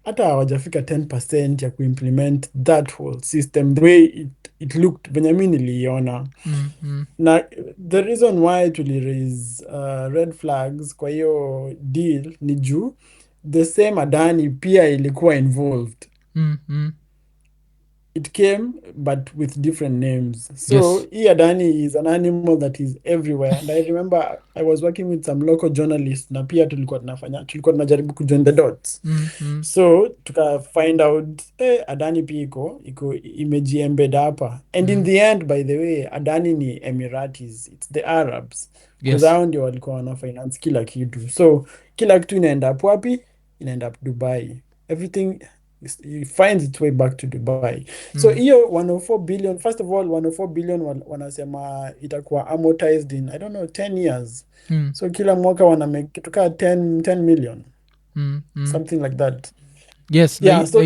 hata hawajafika 10% ya kuimplement that whole system the way it looked venye mi niliiona. Mm. Mm. Na the reason why tuli raise red flags kwa hiyo deal ni juu the same Adani pia ilikuwa involved. Mm. Mm. It came but with different names. So Yes. hii Adani is an animal that is everywhere, and I remember I was working with some local journalists na pia tulikuwa tunajaribu kujoin the dots. Mm. Mm. So tuka find out Adani pia iko imejiembed hapa, and in the end, by the way, Adani ni Emiratis, it's the Arabs, because Yes. hao ndio walikuwa wana finance kila kitu. So kila kitu inaenda up wapi? Inaenda up Dubai. Everything it finds its way back to Dubai. So hiyo 104 billion, first of all 104 billion wanasema itakuwa amortized in I don't know 10 years. Mm. So kila mwaka wana make kitu kaa 10 million, Mm. Mm. something like that. Yes. Yeah, so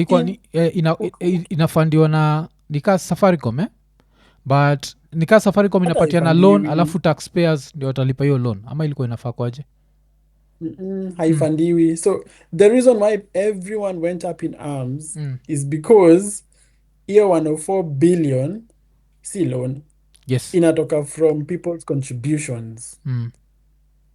inafandiwa na nikaa Safaricom but nikaa Safaricom hata inapatia na loan haifandiwi. alafu taxpayers ndio watalipa hiyo loan, ama ilikuwa inafaa kwaje? Haifandiwi. So the reason why everyone went up in arms Mm. is because hiyo 104 billion si loan, Yes. inatoka from people's contributions. Mm.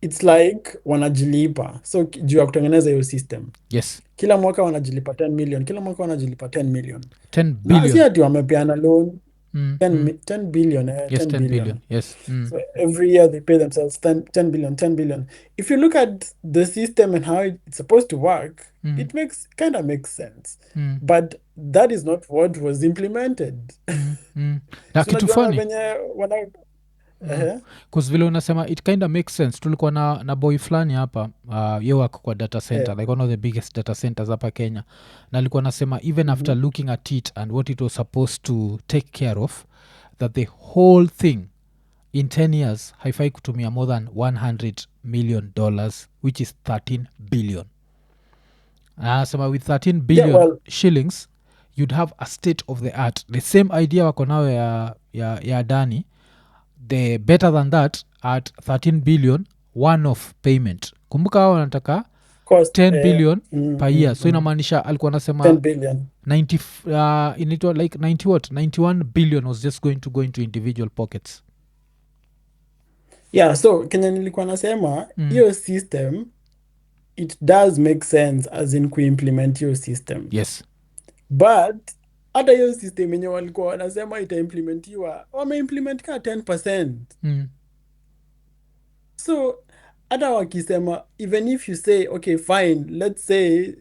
it's like wanajilipa, so juu ya kutengeneza hiyo system Yes. kila mwaka wanajilipa 10 million, kila mwaka wanajilipa 10 million, 10 na si billion. ati wamepeana loan. 10, Mm. 10 billion, Yes, 10 10 billion. billion. Yes. So every year they pay themselves 10 billion, 10 billion. If you look at the system and how it's supposed to work, Mm. it kind of makes sense. Mm. But that is not what was implemented. Na So kitu unajuanga funny venye wana vile unasema it kind of makes sense. Tulikuwa na boy fulani hapa ye wako kwa data center, like one of the biggest data centers hapa Kenya, na alikuwa nasema even after looking at it and what it was supposed to take care of, that the whole thing in 10 years haifai kutumia more than $100 million, which is 13 billion. Anasema with 13 yeah, billion well, shillings you'd have a state of the art, the same idea wako nayo ya Adani, the better than that at 13 billion one off payment. Kumbuka hao wanataka cost 10 billion per year, so 10 inamaanisha alikuwa anasema billion. 90 inaitwa like 90 what 91 billion was just going to go into individual pockets. Yeah, so Kenya nilikuwa nasema hiyo system, it does make sense as in kuimplement hiyo system. Yes. But hata hiyo system yenye walikuwa wanasema itaimplementiwa, wameimplement ka 10%. So hata wakisema, even if you say okay fine, let's say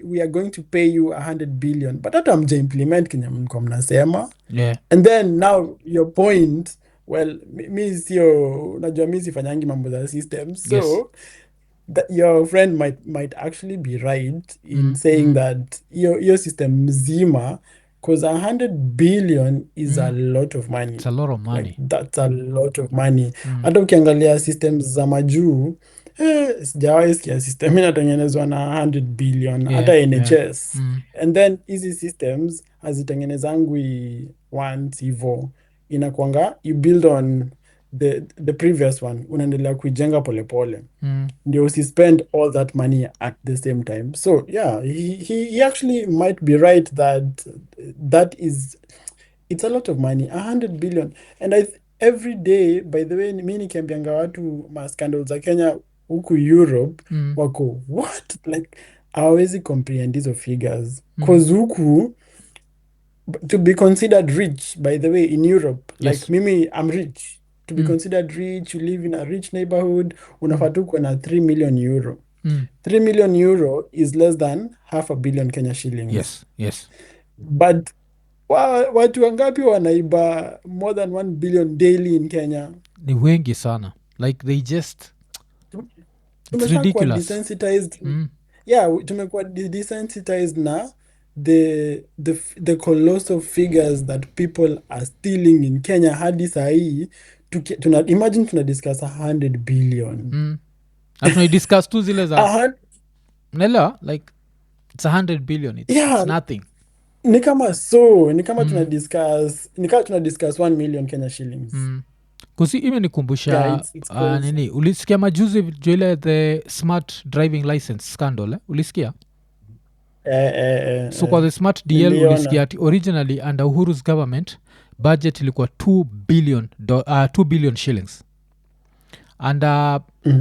we are going to pay you 100 billion, but hata mja implement kenye mlikuwa mnasema. Yeah. And then now your point, well, mi sio, unajua mi sifanyangi mambo za system, so Yes. your friend might actually be right in saying that your system mzima, because 100 billion is a lot of money. It's a lot of money. Like that's a lot of money. Hata ukiangalia systems za majuu, sijawahi sikia system inatengenezwa na 100 billion, hata NHS. And then hizi systems hazitengenezangwi once hivo, inakwanga you build on the previous one, unaendelea kuijenga polepole ndio usispend all that money at the same time. So yeah, he actually might be right that is, it's a lot of money, 100 billion. And every day, by the way, mi nikiambianga watu mascandal za Kenya huku Europe, wako what, like hawawezi comprehend hizo figures, cause huku to be considered rich, by the way, in Europe, Yes. like mimi I'm rich, to be considered rich, you live in a rich neighborhood, unafaa tu kuwa na 3 million euro. 3 million euro is less than half a billion Kenya shillings. Yes. Yes. But watu wangapi wanaiba more than 1 billion daily in Kenya? Ni wengi sana, like they just it's Tumeshakuwa ridiculous. desensitized. Yeah, tumekuwa desensitized na the colossal figures that people are stealing in Kenya hadi sahii. Imagine tuna discuss 100 billion. Na tunaidiscuss tu zile za Aha, naelewa, like it's 100 billion, it's yeah, nothing. ni kama tuna discuss 1 million Kenya shillings. Kusi imenikumbusha Yeah, it's crazy. nini, ulisikia majuzi juu ile the smart driving license scandal ulisikia? So kwa the smart DL Niliona. ulisikia ati originally under Uhuru's government budget ilikuwa 2 billion shillings, and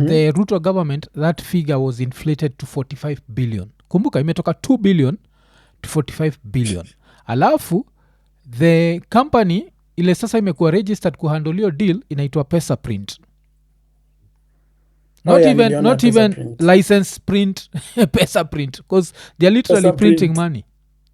the Ruto government that figure was inflated to 45 billion. Kumbuka imetoka 2 billion to 45 billion. Alafu the company ile sasa imekuwa registered kuhandolio deal inaitwa Pesa Print. Not niliona Pesa even Print. license print Pesa Print, because they're literally Pesa printing Print. money,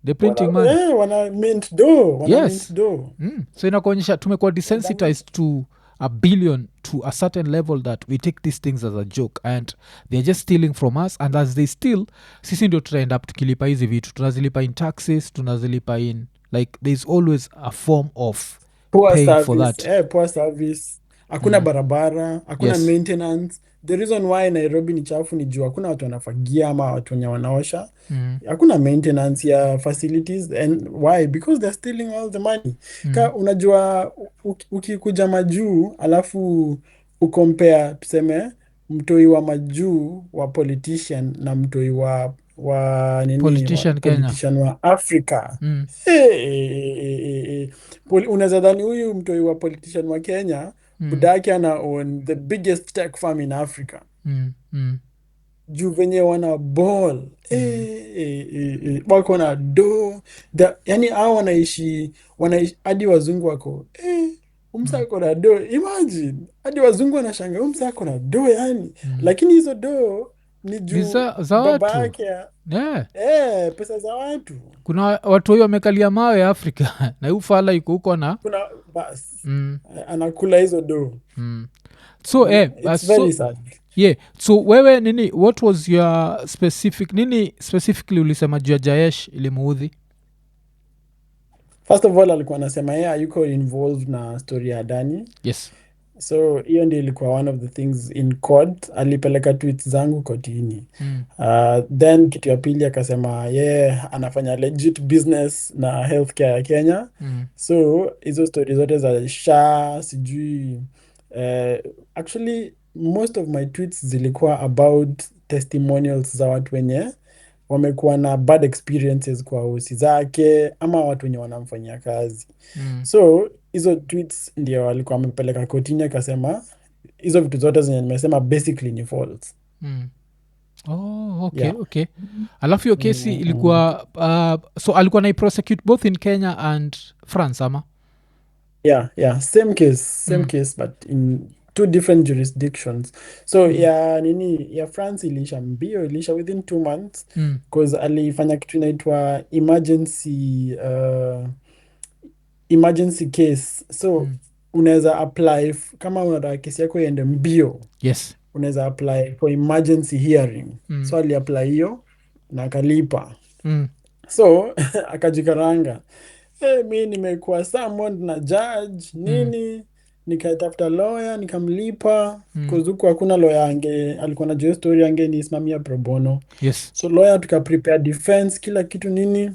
they're printing money. Wana mint dough, Yes. mint dough. So inakuonyesha tumekuwa desensitized to a billion, to a certain level that we take these things as a joke and they're just stealing from us, and as they steal sisi ndio tutaend up tukilipa hizi vitu, tunazilipa in taxes, tunazilipa in, like there's always a form of Poor paying service. for that. Poor service. Hakuna barabara, hakuna Yes. maintenance. The reason why Nairobi ni chafu ni juu hakuna watu wanafagia ama watu wenye wanaosha. Hakuna maintenance ya facilities. And why? Because they're stealing all the money. Unajua ukikuja majuu alafu ukompare tuseme mtoi wa majuu wa politician na mtoi wa nini, Politician Kenya. politician wa Africa. Unaweza dhani huyu mtoi wa politician wa Kenya mm, budake ana own the biggest tech farm in Africa. mm, mm, Juu venye wana ball mm. wako na do yani hao wanaishi hadi wazungu wako umsa Mm. ako na do, imagine hadi wazungu wanashanga umsa ako na do yani, Mm. lakini hizo do ni Ni juu za baba watu yake yeah. pesa za watu. Kuna watu huyo wamekalia mawe Afrika na huu fala iko huko na Kuna bas mm, anakula hizo do. mm. So It's very so sad. yeah, so wewe nini, what was your specific nini specifically ulisema juu ya Jayesh ilimuudhi? First of all alikuwa anasema yeye hayuko involved na story ya Adani. Yes. So hiyo ndio ilikuwa one of the things in court, alipeleka tweets zangu kotini. Mm. Then kitu ya pili akasema anafanya legit business na healthcare ya Kenya. Mm. So hizo story zote za SHA sijui actually most of my tweets zilikuwa about testimonials za watu wenye wamekuwa na bad experiences kwa hosi zake ama watu wenye wanamfanyia kazi. Mm. So hizo tweets ndio walikuwa wamepeleka kotini, akasema hizo vitu zote zenye nimesema basically ni false. Mm. Oh, okay, Yeah. okay. Alafu hiyo kesi Mm, mm. ilikuwa so alikuwa na prosecute both in Kenya and France ama? Yeah, same Mm. case but in two different jurisdictions. So Mm. ya France iliisha within 2 months Mm. cause alifanya kitu inaitwa emergency case. So Mm. unaweza apply kama unataka kesi yako iende mbio, Yes. unaweza apply for emergency hearing. Mm. So aliapply hiyo na akalipa. Mm. So akajikaranga, mi nimekuwa summoned na judge Mm. nini, nikatafuta lawyer nikamlipa Mm. huku hakuna lawyer alikuwa najua hiyo story angenisimamia pro bono. Yes. So lawyer tukaprepare defense kila kitu nini,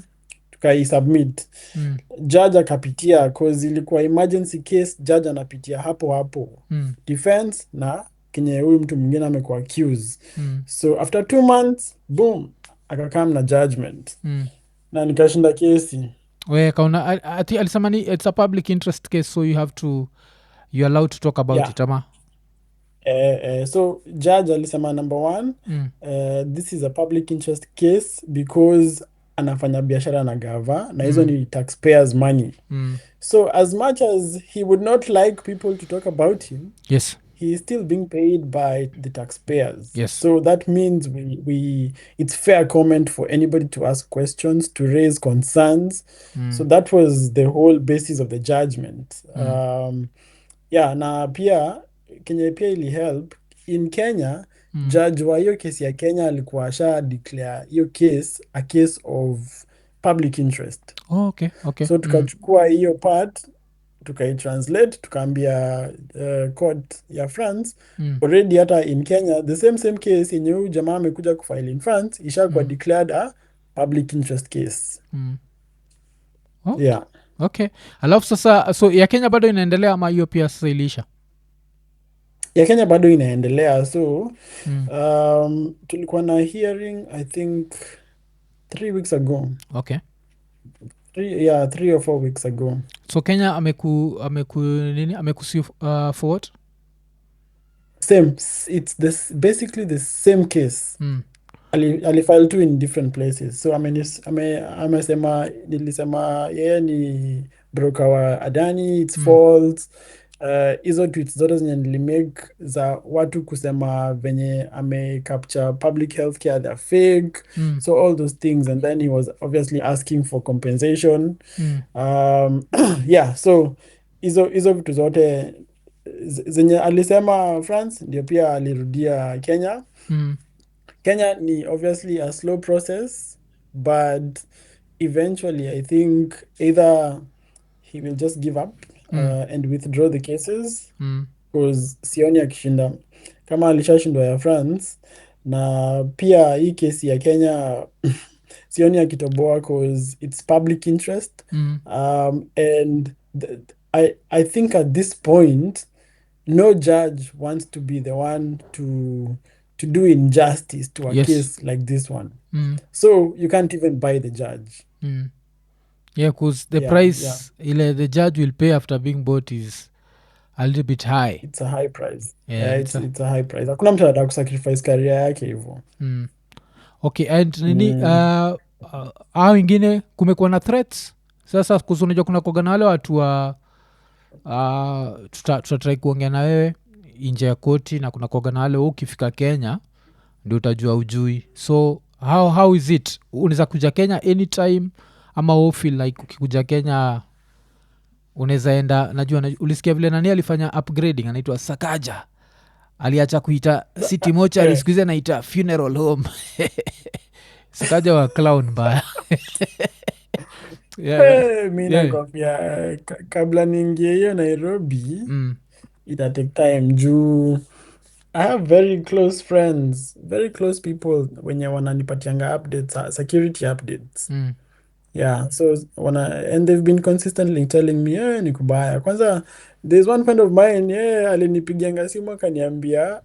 tukaisubmit. Mm. Judge akapitia cause ilikuwa emergency case, judge anapitia hapo hapo Mm. defense na kenye huyu mtu mwingine amekuwa accused. Mm. So after 2 months boom akakam na judgment Mm. na nikashinda kesi. We kauna ati alisema ni it's a public interest case so you're allowed to talk about Yeah. it ama? So judge alisema number one, Mm. this is a public interest case because anafanya biashara na gava na hizo ni taxpayers money. Mm. So as much as he would not like people to talk about him, Yes. he is still being paid by the taxpayers. Yes. So that means it's fair comment for anybody to ask questions, to raise concerns. So that was the whole basis of the judgment. Na pia Kenya pia ili help in Kenya. Judge wa hiyo kesi ya Kenya alikuwa asha declare hiyo case a case of public interest. Oh, okay. So tukachukua hiyo part tukaitranslate tukaambia court ya France already hata in Kenya the same case yenye huyu jamaa amekuja kufile in France ishakuwa declared a public interest case. Oh, Yeah. okay. Alafu sasa so ya Kenya bado inaendelea ama hiyo pia sasa iliisha? Ya Kenya bado inaendelea. So tulikuwa na hearing I think 3 weeks ago. Okay. 3 or 4 weeks ago. So Kenya amekusiu for what? Same, it's basically the same case. Alifile tu in different places. So amesema nilisema yeye ni broker wa Adani, it's false. Hizo tweets zote zenye nilimake za watu kusema venye amecapture public healthcare they're fake. So all those things, and then he was obviously asking for compensation. So hizo vitu zote zenye alisema France ndio pia alirudia Kenya. Kenya ni obviously a slow process, but eventually I think either he will just give up and withdraw the cases because sioni akishinda kama alishashindwa ya France, na pia hii kesi ya Kenya sioni akitoboa cause it's public interest. And I think at this point no judge wants to be the one to do injustice to a Yes. case like this one. So you can't even buy the judge. Yeah, because the Yeah, price ile the judge will pay after being bought is a little bit high. It's a high price. Yeah, Yeah, it's a high price. Hakuna mtu anataka kusacrifice career yake hivyo. mm. Okay, and nini Mm. hao wengine kumekuwa na threats sasa kusunajua kuna kuagana wale watu wa tutatrai kuongea na wewe nje ya koti na kuna kuagana wale ukifika Kenya ndio utajua ujui, so how is it, unaweza kuja Kenya anytime ama wewe feel like ukikuja Kenya unaweza enda, najua ulisikia vile nani alifanya upgrading anaitwa Sakaja, aliacha kuita city mochari siku hizi anaita funeral home Sakaja wa clown mbaya Mi yeah. nakwambia kabla niingie hiyo Nairobi Mm, ita take time juu I have very close people wenye wananipatianga updates, security updates. mm, Yeah, so and they've been consistently telling me ni kubaya. Kwanza there's one friend of mine alinipigianga simu akaniambia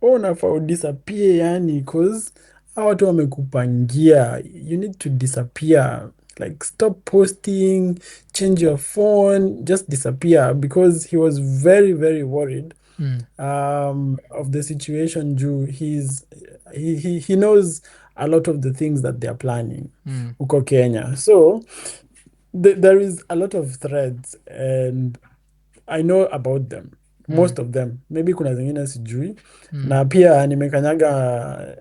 unafaa udisappear yani cause hawa watu wamekupangia, you need to disappear, like stop posting, change your phone, just disappear, because he was very very worried mm, of the situation juu he knows a lot of the things that they're planning mm, huko Kenya. So there is a lot of threads and I know about them, most of them, maybe kuna zingine sijui, na pia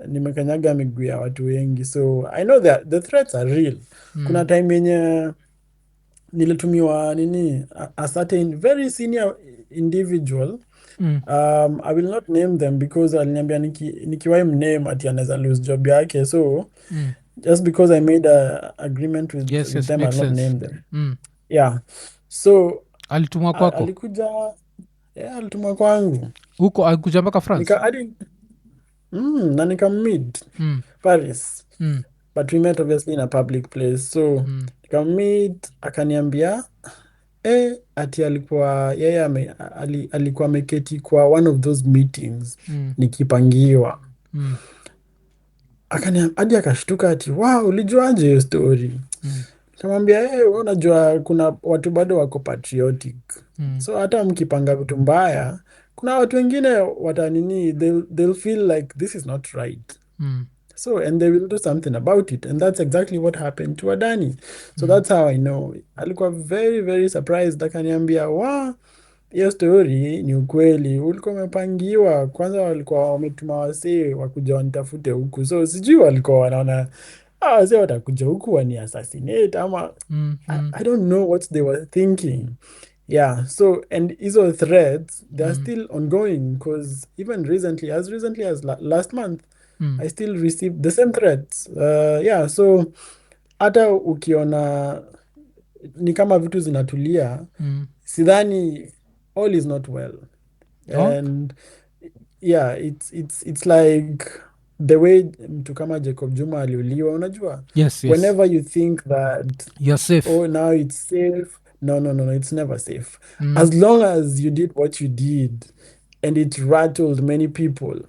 nimekanyaga miguu ya watu wengi, so I know that the threats are real. Kuna time yenye nilitumiwa nini a certain very senior individual, mm, I will not name them because aliniambia nikiwai mname ati anaweza lose job yake, so mm. just because I made a agreement with Yes, them, makes I'll not sense. name them. Mm. Yeah, so Alitumwa kwako alikuja, alituma kwangu huko, alikuja mpaka France. na nikammeet Mm, Paris, mm, but we met obviously in a public place, so nikammeet akaniambia ati alikuwa yeye alikuwa ameketi kwa one of those meetings nikipangiwa. Hadi akashtuka ati wow, ulijuaje hiyo story? Kamwambia unajua kuna watu bado wako patriotic, so hata mkipanga vitu mbaya kuna watu wengine watanini, they'll feel like this is not right, so and they will do something about it, and that's exactly what happened to Adani. So that's how I know. Alikuwa very very surprised, akaniambia hiyo story ni ukweli, ulikuwa umepangiwa. Kwanza walikuwa wametuma wasee wakuja wanitafute huku, so sijui walikuwa wanaona wasee watakuja huku wani assassinate ama I don't know what they were thinking. Yeah, so and hizo threats they are still ongoing, because even as recently as last month I still received the same threats. Yeah, so hata ukiona ni kama vitu zinatulia, sidhani all is not well. Oh? And yeah, it's like the way mtu kama Jacob Juma aliuliwa, unajua, Yes. whenever you think that You're safe. now it's safe, no, it's never safe. As long as you did what you did and it rattled many people.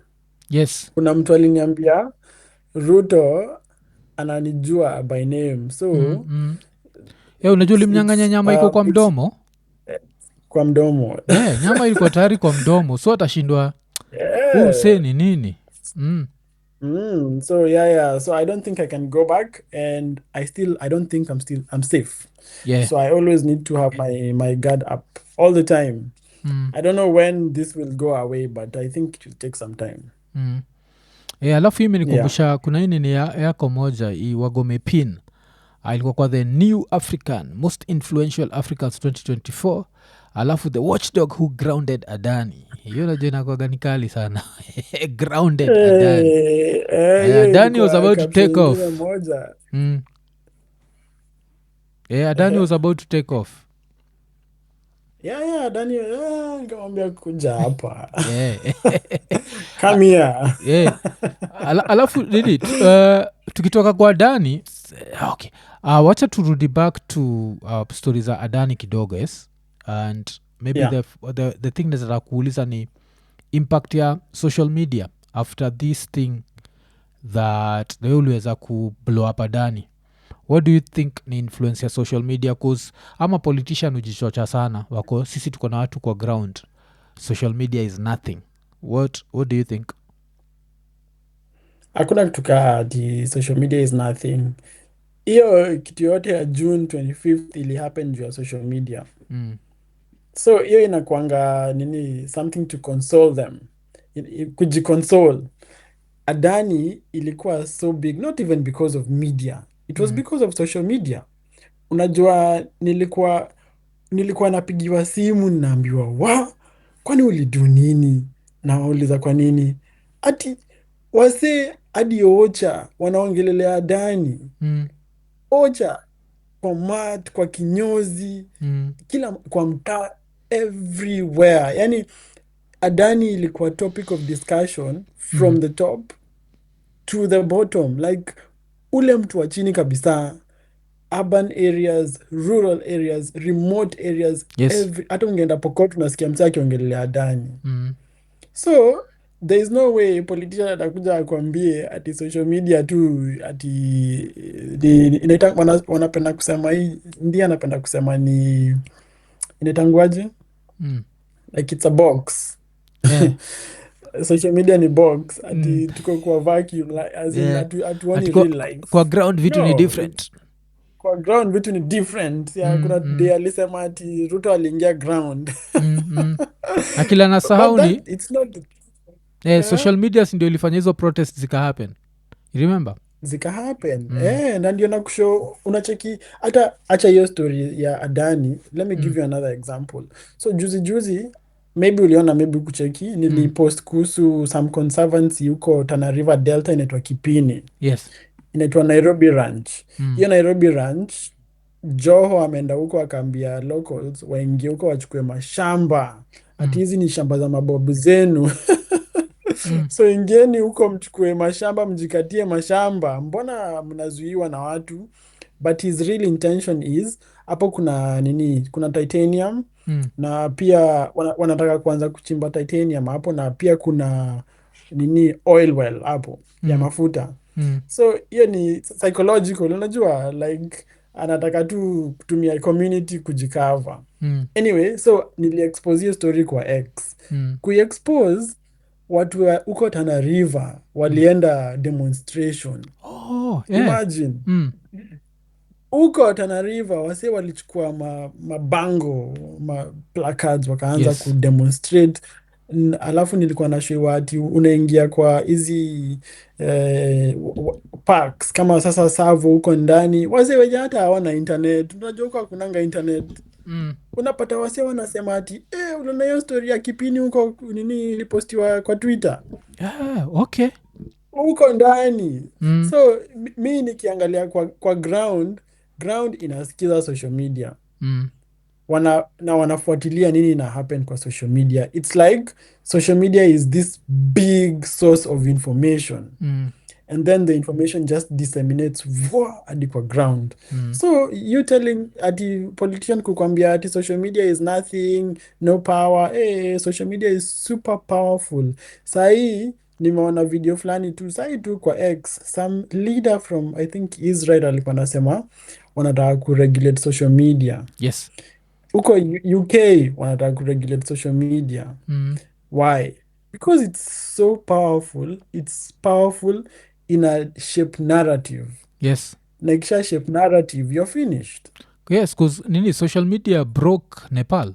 Yes. Kuna mtu aliniambia Ruto ananijua by name, so Unajua ulimnyang'anya nyama iko kwa mdomo. Kwa mdomo. Nyama ilikuwa tayari kwa mdomo, so atashindwa useni nini. So yeah, so I don't think I can go back, and I don't think I'm safe. Yeah. So I always need to have my guard up all the time. I don't know when this will go away, but I think it will take some time. Alafu hii imenikumbusha kuna hii nini yako moja Wagome pin ilikuwa kwa the New African Most Influential Africans 2024, alafu the watchdog who grounded Adani. Hiyo najua inakuwaga ni kali sana grounded Adani. Adani was about to take off. Adani was about to take off. Adani nikamwambia kuja hapa. Come here. Alafu nini tukitoka kwa Adani, okay, wacha turudi back to stories za Adani kidogo, yes, and maybe the thing nataka kuuliza ni impact ya social media after this thing that they uliweza kublow up Adani. What do you think ni influence ya social media? Cause ama politician ujichocha sana wako, sisi tuko na watu kwa ground social media is nothing. What do you think? Hakuna kitu kaa ati social media is nothing. Hiyo kitu yote ya June 25th ili happen juu ya social media. Mm. So hiyo inakuanga nini, something to console them, kujiconsole. Adani ilikuwa so big not even because of media, it was Mm. because of social media. Unajua, nilikuwa napigiwa simu naambiwa, kwani ulidu nini? Nawauliza kwa nini, ati wasee hadi Ocha wanaongelelea Adani. Mm. Ocha kwa mat, kwa kinyozi, Mm. kila kwa mtaa, everywhere. Yani Adani ilikuwa topic of discussion Mm. from the top to the bottom, like ule mtu wa chini kabisa, urban areas, rural areas, remote areas, Yes. hata ungeenda Pokot unasikia msee akiongelelea Adani. Mm. So there is no way politician atakuja akwambie ati social media tu ati wanapenda kusema hii, ndiye anapenda kusema ni inaitangwaje, Mm. like it's a box. Yeah. Social media ni box, Mm. ati tuko kwa vacuum, like, as in Yeah. hatuoni Ati real life. kwa ground vitu ni No, different. kwa ground vitu ni different. Ya, Mm. kuna Mm. day alisema ati Ruto aliingia ground. Mm. Mm. Na kila But nasahau ni that it's not yeah, social media si ndio ilifanya hizo protest zika happen. You remember? zika happen Mm. na ndio nakusho unacheki. Hata acha hiyo story ya Adani, let me Mm. give you another example. So juzi juzi, maybe uliona, maybe kucheki, Mm. nilipost kuhusu some conservancy huko Tana River Delta, inaitwa Kipini, Yes. inaitwa Nairobi Ranch. Mm. Hiyo Nairobi Ranch, Joho ameenda huko akaambia locals waingie huko wachukue mashamba, ati Mm. hizi ni shamba za mababu zenu. Mm. So ingieni huko mchukue mashamba, mjikatie mashamba, mbona mnazuiwa na watu? But his real intention is, hapo kuna nini, kuna titanium, Mm. na pia wanataka kuanza kuchimba titanium hapo, na pia kuna nini, oil well hapo ya Mm. mafuta. Mm. So hiyo ni psychological, unajua, like anataka tu kutumia community kujikava. Mm. Anyway, so niliexpose hiyo story kwa X. Mm. Kuiexpose, watu wa huko Tana River Mm. walienda demonstration. Oh, yeah. Imagine Mm. huko Tana River wase walichukua mabango, placards, wakaanza Yes. kudemonstrate. Alafu nilikuwa na show ati unaingia kwa hizi parks kama sasa Savo huko ndani, wase wenye hata hawana internet. Unajua huko hakunanga internet, Mm. unapata wase wanasema ati unaona hiyo story ya Kipini huko nini ilipostiwa kwa Twitter Yeah, okay. huko ndani. Mm. So mi nikiangalia kwa ground inasikiza social media, Mm. wanafuatilia nini na happen kwa social media. It's like social media is this big source of information, Mm. and then the information just disseminates hadi kwa ground. Mm. So you telling ati politician kukwambia ati social media is nothing, no power. Social media is super powerful. Sahii nimeona video fulani tu sahii tu kwa X, some leader from I think Israel alikuwa anasema wanataka kuregulate social media. Yes. Huko UK wanataka kuregulate social media. Mm. Why? Because it's so powerful. It's powerful in a shape narrative. Yes. Na ikisha shape narrative, you're finished. Yes, cause nini social media broke Nepal.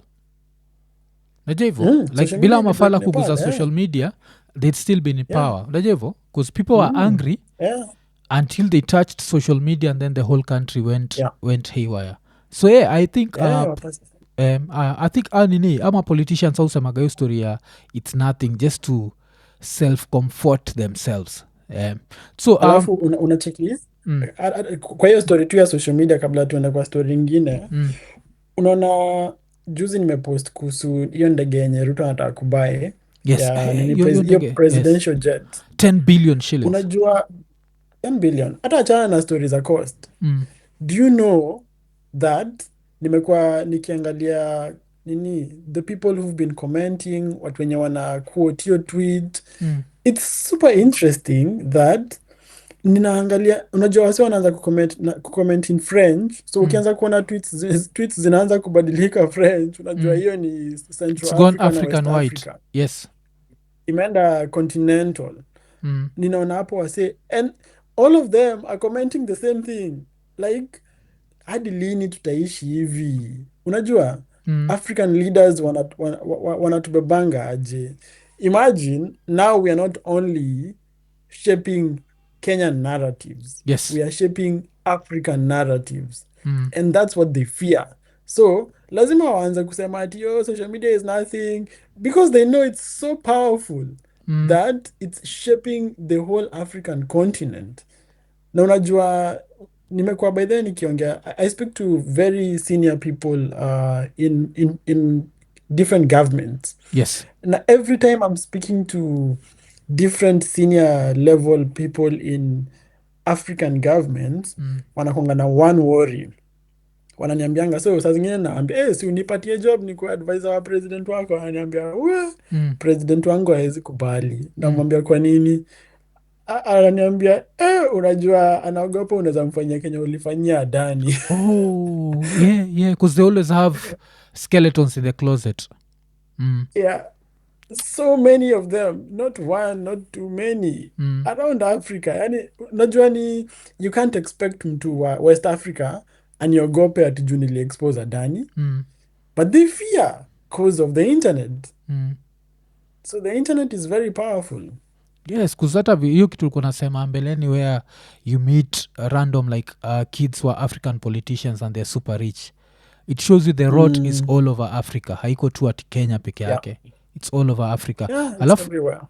Najua hivo, like Social bila media ilibreak mafala kuguza Nepal, social media, they'd still be in yeah. power. Najua hivo, cause people were angry Yeah. until they touched social media, and then the whole country Yeah. went haywire. So yeah, I think Yeah. I think nini ama politicians ausemaga hiyo story ya it's nothing just to self comfort themselves. So Alafu unacheki mm. kwa hiyo story tu ya social media, kabla tuende kwa story ingine, Mm. unaona juzi nimepost kuhusu hiyo ndege yenye Ruto anataka kubae Yes, ya nini, hiyo hiyo ndege, yes, presidential jet. 10 billion shillings. Unajua 10 billion, hata achana na story za cost. Mm. Do you know that nimekuwa nikiangalia nini, the people who've been commenting, watu wenye wana quote hiyo tweet. Mm. It's super interesting that ninaangalia, unajua wasi wanaanza kucomment in French, so Mm. ukianza kuona tweets zinaanza kubadilika French, unajua Mm. hiyo ni It's Central gone Africa na West African white. Africa, Yes. imeenda continental. Mm. Ninaona hapo wase, and all of them are commenting the same thing, like hadi lini tutaishi hivi? Unajua Mm. African leaders wanatubebanga aje? Imagine now we are not only shaping Kenyan narratives, Yes. we are shaping African narratives, Mm. and that's what they fear. So lazima waanze kusema ati oh, social media is nothing, because they know it's so powerful Mm. that it's shaping the whole African continent. Na unajua nimekuwa by then nikiongea, I speak to very senior people in different governments, Yes. na every time I'm speaking to different senior level people in African governments, Mm. wanakonga na one worry, wananiambianga, so saa zingine naambia si unipatie job ni kuwa advisor wa president wako, ananiambia Mm. president wangu hawezi kubali. Mm. Namwambia kwa nini? Ananiambia unajua anaogopa unaweza mfanyia Kenya ulifanyia Adani. Oh, yeah, yeah, because they always have skeletons in the closet. Mm. Yeah, so many of them, not one, not too many, Mm. around Africa. Yani unajua ni you can't expect mtu wa West Africa aniogope ati juu niliexpose Adani, Mm. but they fear because of the internet. Mm. So the internet is very powerful. Yes, kuzata hiyo kitu ulikuwa nasema mbeleni where you meet random like kids who are African politicians and they're super rich. It shows you the rot is Mm, all over Africa, haiko tu ati Kenya peke yeah, yake, it's all over Africa. yeah, it's Alafu everywhere.